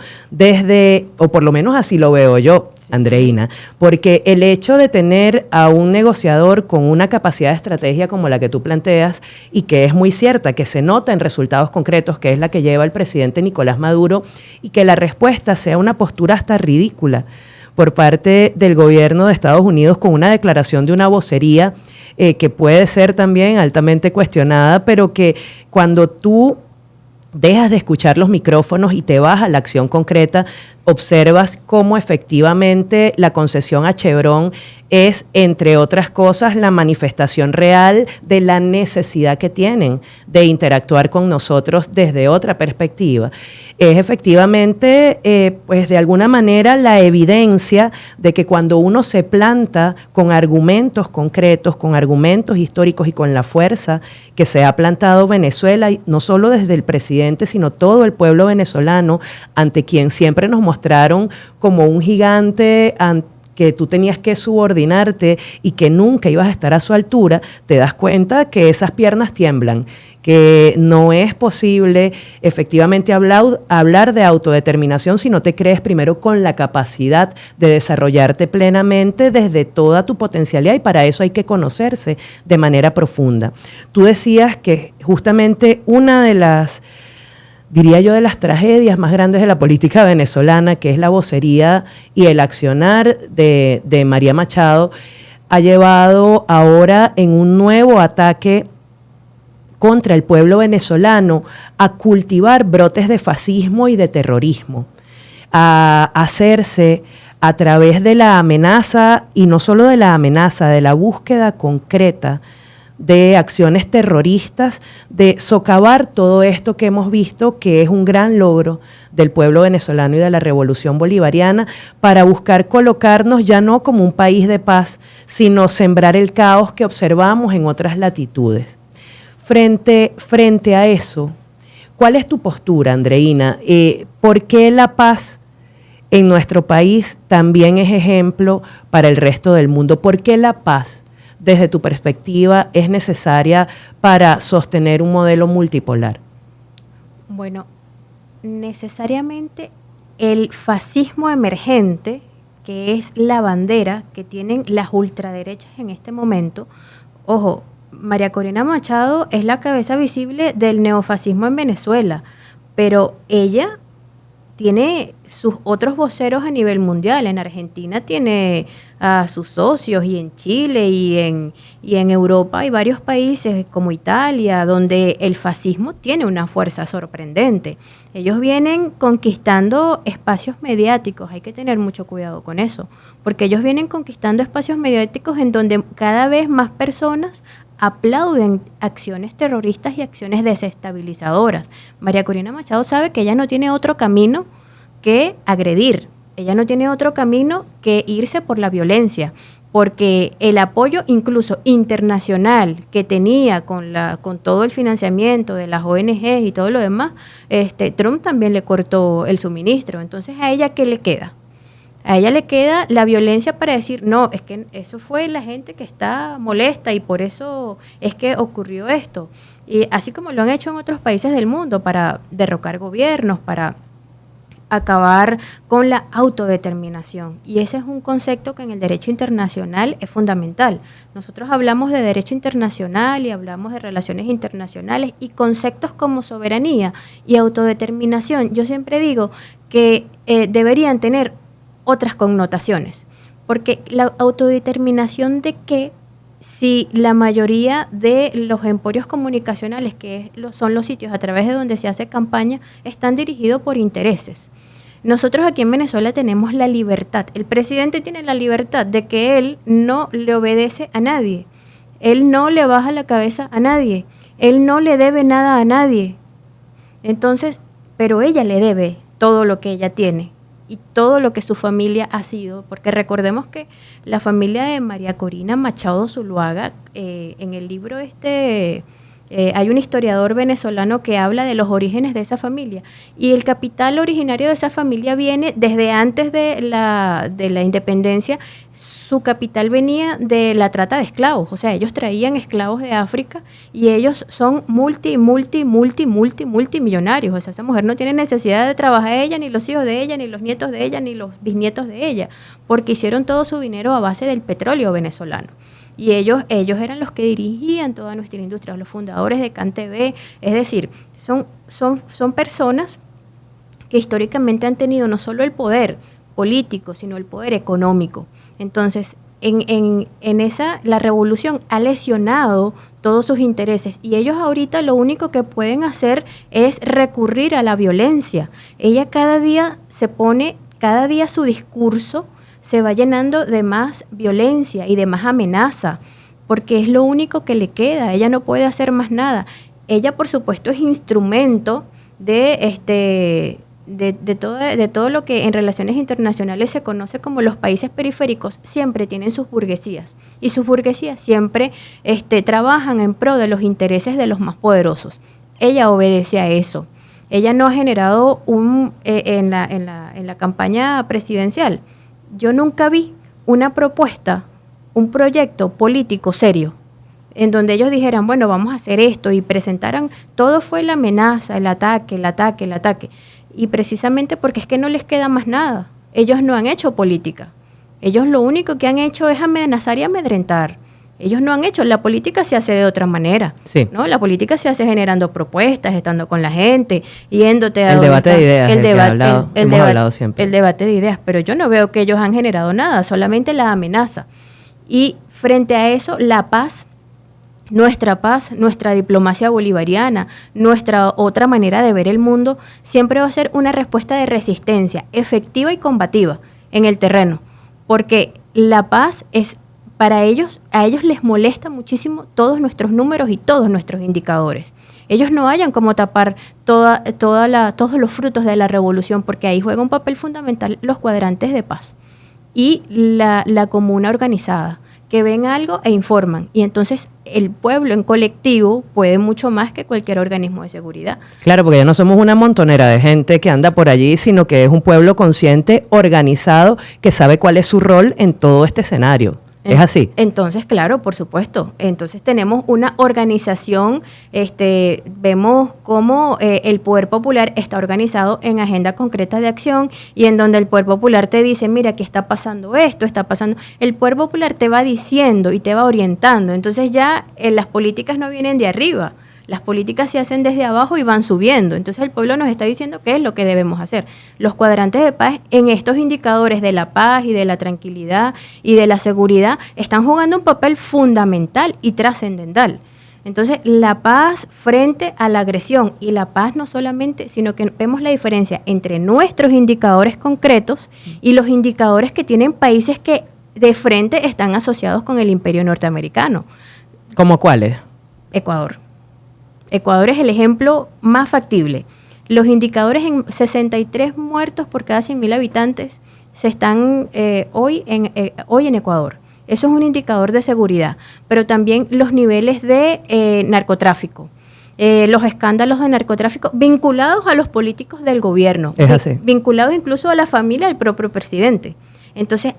O por lo menos así lo veo yo. Andreina, porque el hecho de tener a un negociador con una capacidad de estrategia como la que tú planteas y que es muy cierta, que se nota en resultados concretos, que es la que lleva el presidente Nicolás Maduro, y que la respuesta sea una postura hasta ridícula por parte del gobierno de Estados Unidos con una declaración de una vocería que puede ser también altamente cuestionada, pero que cuando tú dejas de escuchar los micrófonos y te vas a la acción concreta, observas cómo efectivamente la concesión a Chevron es, entre otras cosas, la manifestación real de la necesidad que tienen de interactuar con nosotros desde otra perspectiva. Es efectivamente, pues de alguna manera, la evidencia de que cuando uno se planta con argumentos concretos, con argumentos históricos y con la fuerza que se ha plantado Venezuela, y no solo desde el presidente, sino todo el pueblo venezolano, ante quien siempre nos mostraron como un gigante que tú tenías que subordinarte y que nunca ibas a estar a su altura, te das cuenta que esas piernas tiemblan, que no es posible efectivamente hablar de autodeterminación si no te crees primero con la capacidad de desarrollarte plenamente desde toda tu potencialidad, y para eso hay que conocerse de manera profunda. Tú decías que justamente una de las, diría yo, de las tragedias más grandes de la política venezolana, que es la vocería y el accionar de María Machado, ha llevado ahora en un nuevo ataque contra el pueblo venezolano a cultivar brotes de fascismo y de terrorismo, a hacerse a través de la amenaza, y no solo de la amenaza, de la búsqueda concreta de acciones terroristas, de socavar todo esto que hemos visto, que es un gran logro del pueblo venezolano y de la revolución bolivariana, para buscar colocarnos ya no como un país de paz, sino sembrar el caos que observamos en otras latitudes. Frente a eso, ¿cuál es tu postura, Andreina? ¿Por qué la paz en nuestro país también es ejemplo para el resto del mundo? ¿Por qué la paz, desde tu perspectiva, es necesaria para sostener un modelo multipolar? Bueno, necesariamente el fascismo emergente, que es la bandera que tienen las ultraderechas en este momento, ojo, María Corina Machado es la cabeza visible del neofascismo en Venezuela, pero ella tiene sus otros voceros a nivel mundial. En Argentina tiene a sus socios, y en Chile y en Europa hay varios países como Italia, donde el fascismo tiene una fuerza sorprendente. Ellos vienen conquistando espacios mediáticos, hay que tener mucho cuidado con eso, porque ellos vienen conquistando espacios mediáticos en donde cada vez más personas aplauden acciones terroristas y acciones desestabilizadoras. María Corina Machado sabe que ella no tiene otro camino que agredir, ella no tiene otro camino que irse por la violencia, porque el apoyo incluso internacional que tenía con todo el financiamiento de las ONGs y todo lo demás, Trump también le cortó el suministro. Entonces, ¿a ella qué le queda? A ella le queda la violencia para decir, no, es que eso fue la gente que está molesta y por eso es que ocurrió esto. Y así como lo han hecho en otros países del mundo para derrocar gobiernos, para acabar con la autodeterminación. Y ese es un concepto que en el derecho internacional es fundamental. Nosotros hablamos de derecho internacional y hablamos de relaciones internacionales, y conceptos como soberanía y autodeterminación, yo siempre digo que deberían tener otras connotaciones, porque la autodeterminación de qué, si la mayoría de los emporios comunicacionales, que son los sitios a través de donde se hace campaña, están dirigidos por intereses. Nosotros aquí en Venezuela tenemos la libertad, el presidente tiene la libertad de que él no le obedece a nadie, él no le baja la cabeza a nadie, él no le debe nada a nadie. Entonces, pero ella le debe todo lo que ella tiene y todo lo que su familia ha sido, porque recordemos que la familia de María Corina Machado Zuluaga, en el libro hay un historiador venezolano que habla de los orígenes de esa familia, y el capital originario de esa familia viene desde antes de la independencia. su capital venía de la trata de esclavos, o sea, ellos traían esclavos de África y ellos son multimillonarios, o sea, esa mujer no tiene necesidad de trabajar ella, ni los hijos de ella, ni los nietos de ella, ni los bisnietos de ella, porque hicieron todo su dinero a base del petróleo venezolano. Y ellos eran los que dirigían toda nuestra industria, los fundadores de CanTV, es decir, son personas que históricamente han tenido no solo el poder político, sino el poder económico. Entonces, la revolución ha lesionado todos sus intereses y ellos ahorita lo único que pueden hacer es recurrir a la violencia. Ella cada día su discurso se va llenando de más violencia y de más amenaza, porque es lo único que le queda. Ella no puede hacer más nada. Ella, por supuesto, es instrumento de todo lo que en relaciones internacionales se conoce como los países periféricos. Siempre tienen sus burguesías y sus burguesías siempre trabajan en pro de los intereses de los más poderosos. Ella obedece a eso. Ella no ha generado en la campaña presidencial. Yo nunca vi una propuesta, un proyecto político serio en donde ellos dijeran, bueno, vamos a hacer esto y presentaran, todo fue la amenaza, el ataque. Y precisamente porque es que no les queda más nada. Ellos no han hecho política. Ellos lo único que han hecho es amenazar y amedrentar. Ellos no han hecho, la política se hace de otra manera. Sí. ¿No? La política se hace generando propuestas, estando con la gente, yéndote a... El debate de ideas, hemos hablado siempre. El debate de ideas, pero yo no veo que ellos han generado nada, solamente la amenaza. Y frente a eso, la paz, nuestra diplomacia bolivariana, nuestra otra manera de ver el mundo, siempre va a ser una respuesta de resistencia efectiva y combativa en el terreno, porque la paz es, a ellos les molesta muchísimo todos nuestros números y todos nuestros indicadores. Ellos no hayan como tapar todos los frutos de la revolución, porque ahí juega un papel fundamental los cuadrantes de paz y la comuna organizada, que ven algo e informan. Y entonces el pueblo en colectivo puede mucho más que cualquier organismo de seguridad. Claro, porque ya no somos una montonera de gente que anda por allí, sino que es un pueblo consciente, organizado, que sabe cuál es su rol en todo este escenario. ¿Es así? Entonces, claro, por supuesto. Entonces tenemos una organización, vemos cómo el Poder Popular está organizado en agendas concretas de acción y en donde el Poder Popular te dice, mira, aquí está pasando esto, está pasando. El Poder Popular te va diciendo y te va orientando. Entonces ya las políticas no vienen de arriba. Las políticas se hacen desde abajo y van subiendo. Entonces el pueblo nos está diciendo qué es lo que debemos hacer. Los cuadrantes de paz en estos indicadores de la paz y de la tranquilidad y de la seguridad están jugando un papel fundamental y trascendental. Entonces la paz frente a la agresión, y la paz no solamente, sino que vemos la diferencia entre nuestros indicadores concretos y los indicadores que tienen países que de frente están asociados con el imperio norteamericano. ¿Cómo cuáles? Ecuador. Ecuador es el ejemplo más factible. Los indicadores en 63 muertos por cada 100.000 habitantes se están hoy en Ecuador. Eso es un indicador de seguridad, pero también los niveles de narcotráfico, los escándalos de narcotráfico vinculados a los políticos del gobierno, es así. Vinculados incluso a la familia del propio presidente. Entonces,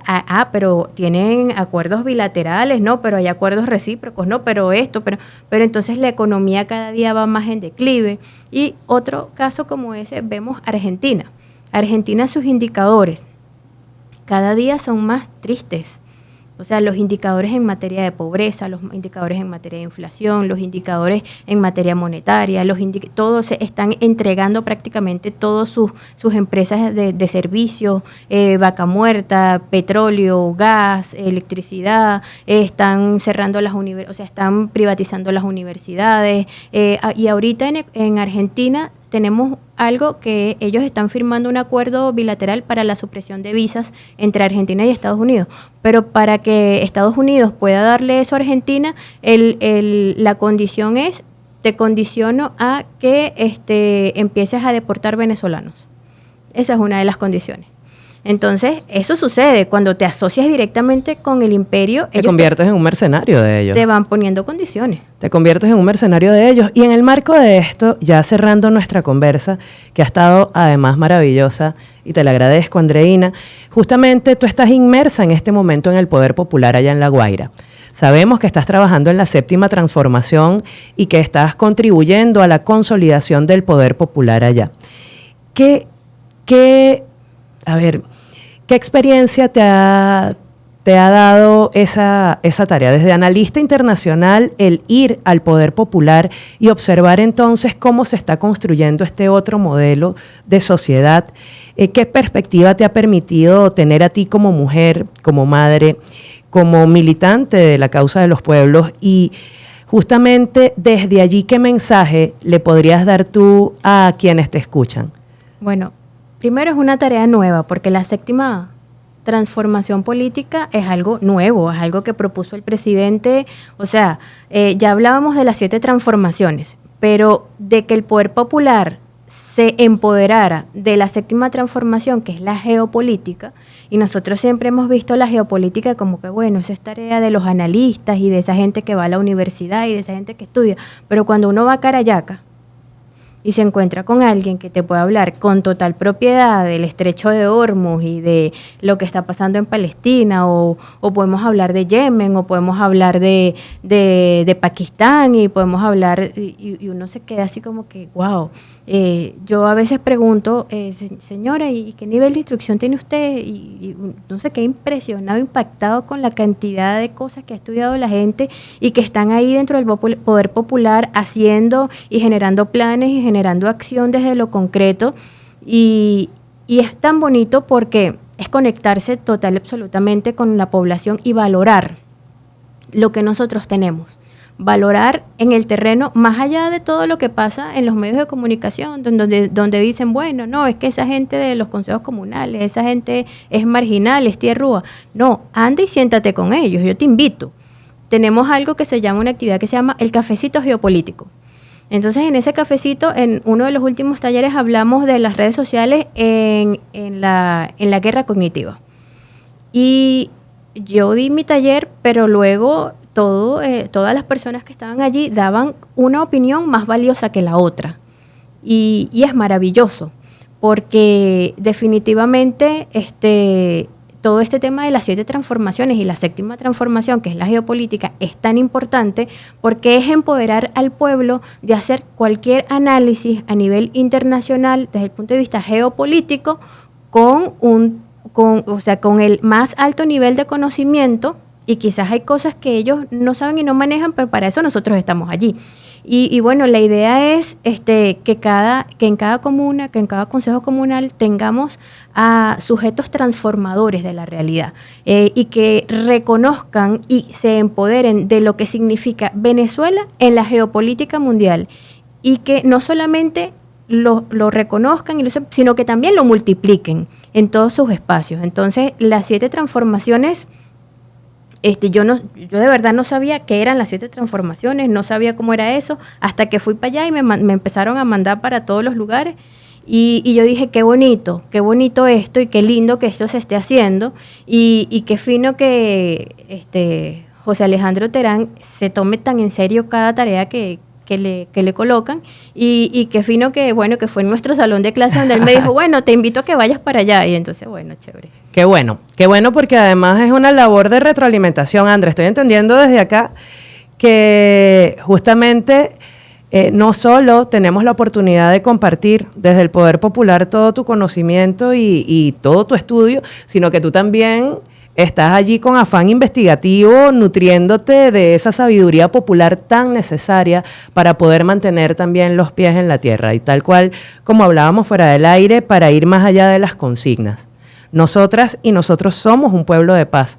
pero tienen acuerdos bilaterales, no, pero hay acuerdos recíprocos, no, pero entonces la economía cada día va más en declive. Y otro caso como ese, vemos Argentina. Argentina, sus indicadores cada día son más tristes. O sea, los indicadores en materia de pobreza, los indicadores en materia de inflación, los indicadores en materia monetaria, todos se están entregando prácticamente todas sus empresas de servicios, vaca muerta, petróleo, gas, electricidad, están cerrando están privatizando las universidades. Y ahorita en Argentina tenemos algo que ellos están firmando un acuerdo bilateral para la supresión de visas entre Argentina y Estados Unidos. Pero para que Estados Unidos pueda darle eso a Argentina, la condición es, te condiciono a que empieces a deportar venezolanos. Esa es una de las condiciones. Entonces, eso sucede cuando te asocias directamente con el imperio. Te conviertes en un mercenario de ellos. Te van poniendo condiciones. Te conviertes en un mercenario de ellos. Y en el marco de esto, ya cerrando nuestra conversa, que ha estado además maravillosa, y te la agradezco, Andreina, justamente tú estás inmersa en este momento en el poder popular allá en La Guaira. Sabemos que estás trabajando en la séptima transformación y que estás contribuyendo a la consolidación del poder popular allá. ¿Qué experiencia te ha dado esa tarea? Desde analista internacional, el ir al poder popular y observar entonces cómo se está construyendo este otro modelo de sociedad. ¿Qué perspectiva te ha permitido tener a ti como mujer, como madre, como militante de la causa de los pueblos? Y justamente desde allí, ¿qué mensaje le podrías dar tú a quienes te escuchan? Bueno, primero es una tarea nueva, porque la séptima transformación política es algo nuevo, es algo que propuso el presidente. O sea, ya hablábamos de las 7 transformaciones, pero de que el poder popular se empoderara de la séptima transformación, que es la geopolítica, y nosotros siempre hemos visto la geopolítica como que, bueno, eso es tarea de los analistas y de esa gente que va a la universidad y de esa gente que estudia, pero cuando uno va a Carayaca y se encuentra con alguien que te puede hablar con total propiedad del estrecho de Hormuz y de lo que está pasando en Palestina, o podemos hablar de Yemen, o podemos hablar de Pakistán, y podemos hablar, y uno se queda así como que, wow. Yo a veces pregunto, señora, ¿y qué nivel de instrucción tiene usted? Y no sé, qué impresionado, impactado con la cantidad de cosas que ha estudiado la gente y que están ahí dentro del poder popular haciendo y generando planes y generando acción desde lo concreto. Y es tan bonito porque es conectarse total y absolutamente con la población y valorar lo que nosotros tenemos. Valorar en el terreno, más allá de todo lo que pasa en los medios de comunicación, donde dicen, bueno, no, es que esa gente de los consejos comunales, esa gente es marginal, es tierrúa. No, anda y siéntate con ellos, yo te invito. Tenemos algo que se llama, una actividad que se llama el cafecito geopolítico. Entonces, en ese cafecito, en uno de los últimos talleres, hablamos de las redes sociales en la guerra cognitiva. Y yo di mi taller, pero luego todas las personas que estaban allí daban una opinión más valiosa que la otra. Y es maravilloso, porque definitivamente todo este tema de las 7 transformaciones y la séptima transformación, que es la geopolítica, es tan importante porque es empoderar al pueblo de hacer cualquier análisis a nivel internacional desde el punto de vista geopolítico con el más alto nivel de conocimiento. Y quizás hay cosas que ellos no saben y no manejan, pero para eso nosotros estamos allí. Y bueno, la idea es que en cada comuna, que en cada consejo comunal tengamos a sujetos transformadores de la realidad, y que reconozcan y se empoderen de lo que significa Venezuela en la geopolítica mundial, y que no solamente lo reconozcan, sino que también lo multipliquen en todos sus espacios. Entonces, las 7 transformaciones... Yo de verdad no sabía qué eran las 7 transformaciones, no sabía cómo era eso, hasta que fui para allá y me empezaron a mandar para todos los lugares, y yo dije, qué bonito esto, y qué lindo que esto se esté haciendo, y qué fino que José Alejandro Terán se tome tan en serio cada tarea que le colocan, y qué fino que fue en nuestro salón de clase donde él me dijo, bueno, te invito a que vayas para allá, y entonces, bueno, chévere. Qué bueno porque además es una labor de retroalimentación, Andrés. Estoy entendiendo desde acá que justamente no solo tenemos la oportunidad de compartir desde el Poder Popular todo tu conocimiento y todo tu estudio, sino que tú también estás allí con afán investigativo, nutriéndote de esa sabiduría popular tan necesaria para poder mantener también los pies en la tierra. Y tal cual como hablábamos fuera del aire, para ir más allá de las consignas. Nosotras y nosotros somos un pueblo de paz.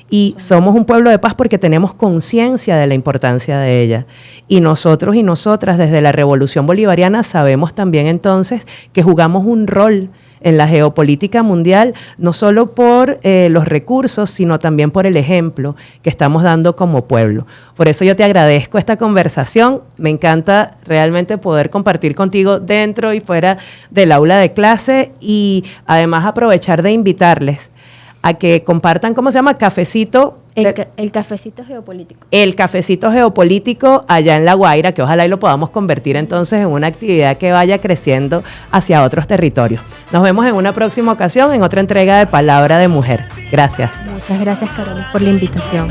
Y somos un pueblo de paz porque tenemos conciencia de la importancia de ella. Y nosotros y nosotras desde la Revolución Bolivariana sabemos también entonces que jugamos un rol en la geopolítica mundial, no solo por los recursos, sino también por el ejemplo que estamos dando como pueblo. Por eso yo te agradezco esta conversación. Me encanta realmente poder compartir contigo dentro y fuera del aula de clase y además aprovechar de invitarles a que compartan, ¿cómo se llama? Cafecito. El cafecito geopolítico. El cafecito geopolítico allá en La Guaira, que ojalá y lo podamos convertir entonces en una actividad que vaya creciendo hacia otros territorios. Nos vemos en una próxima ocasión, en otra entrega de Palabra de Mujer. Gracias. Muchas gracias, Carolina, por la invitación.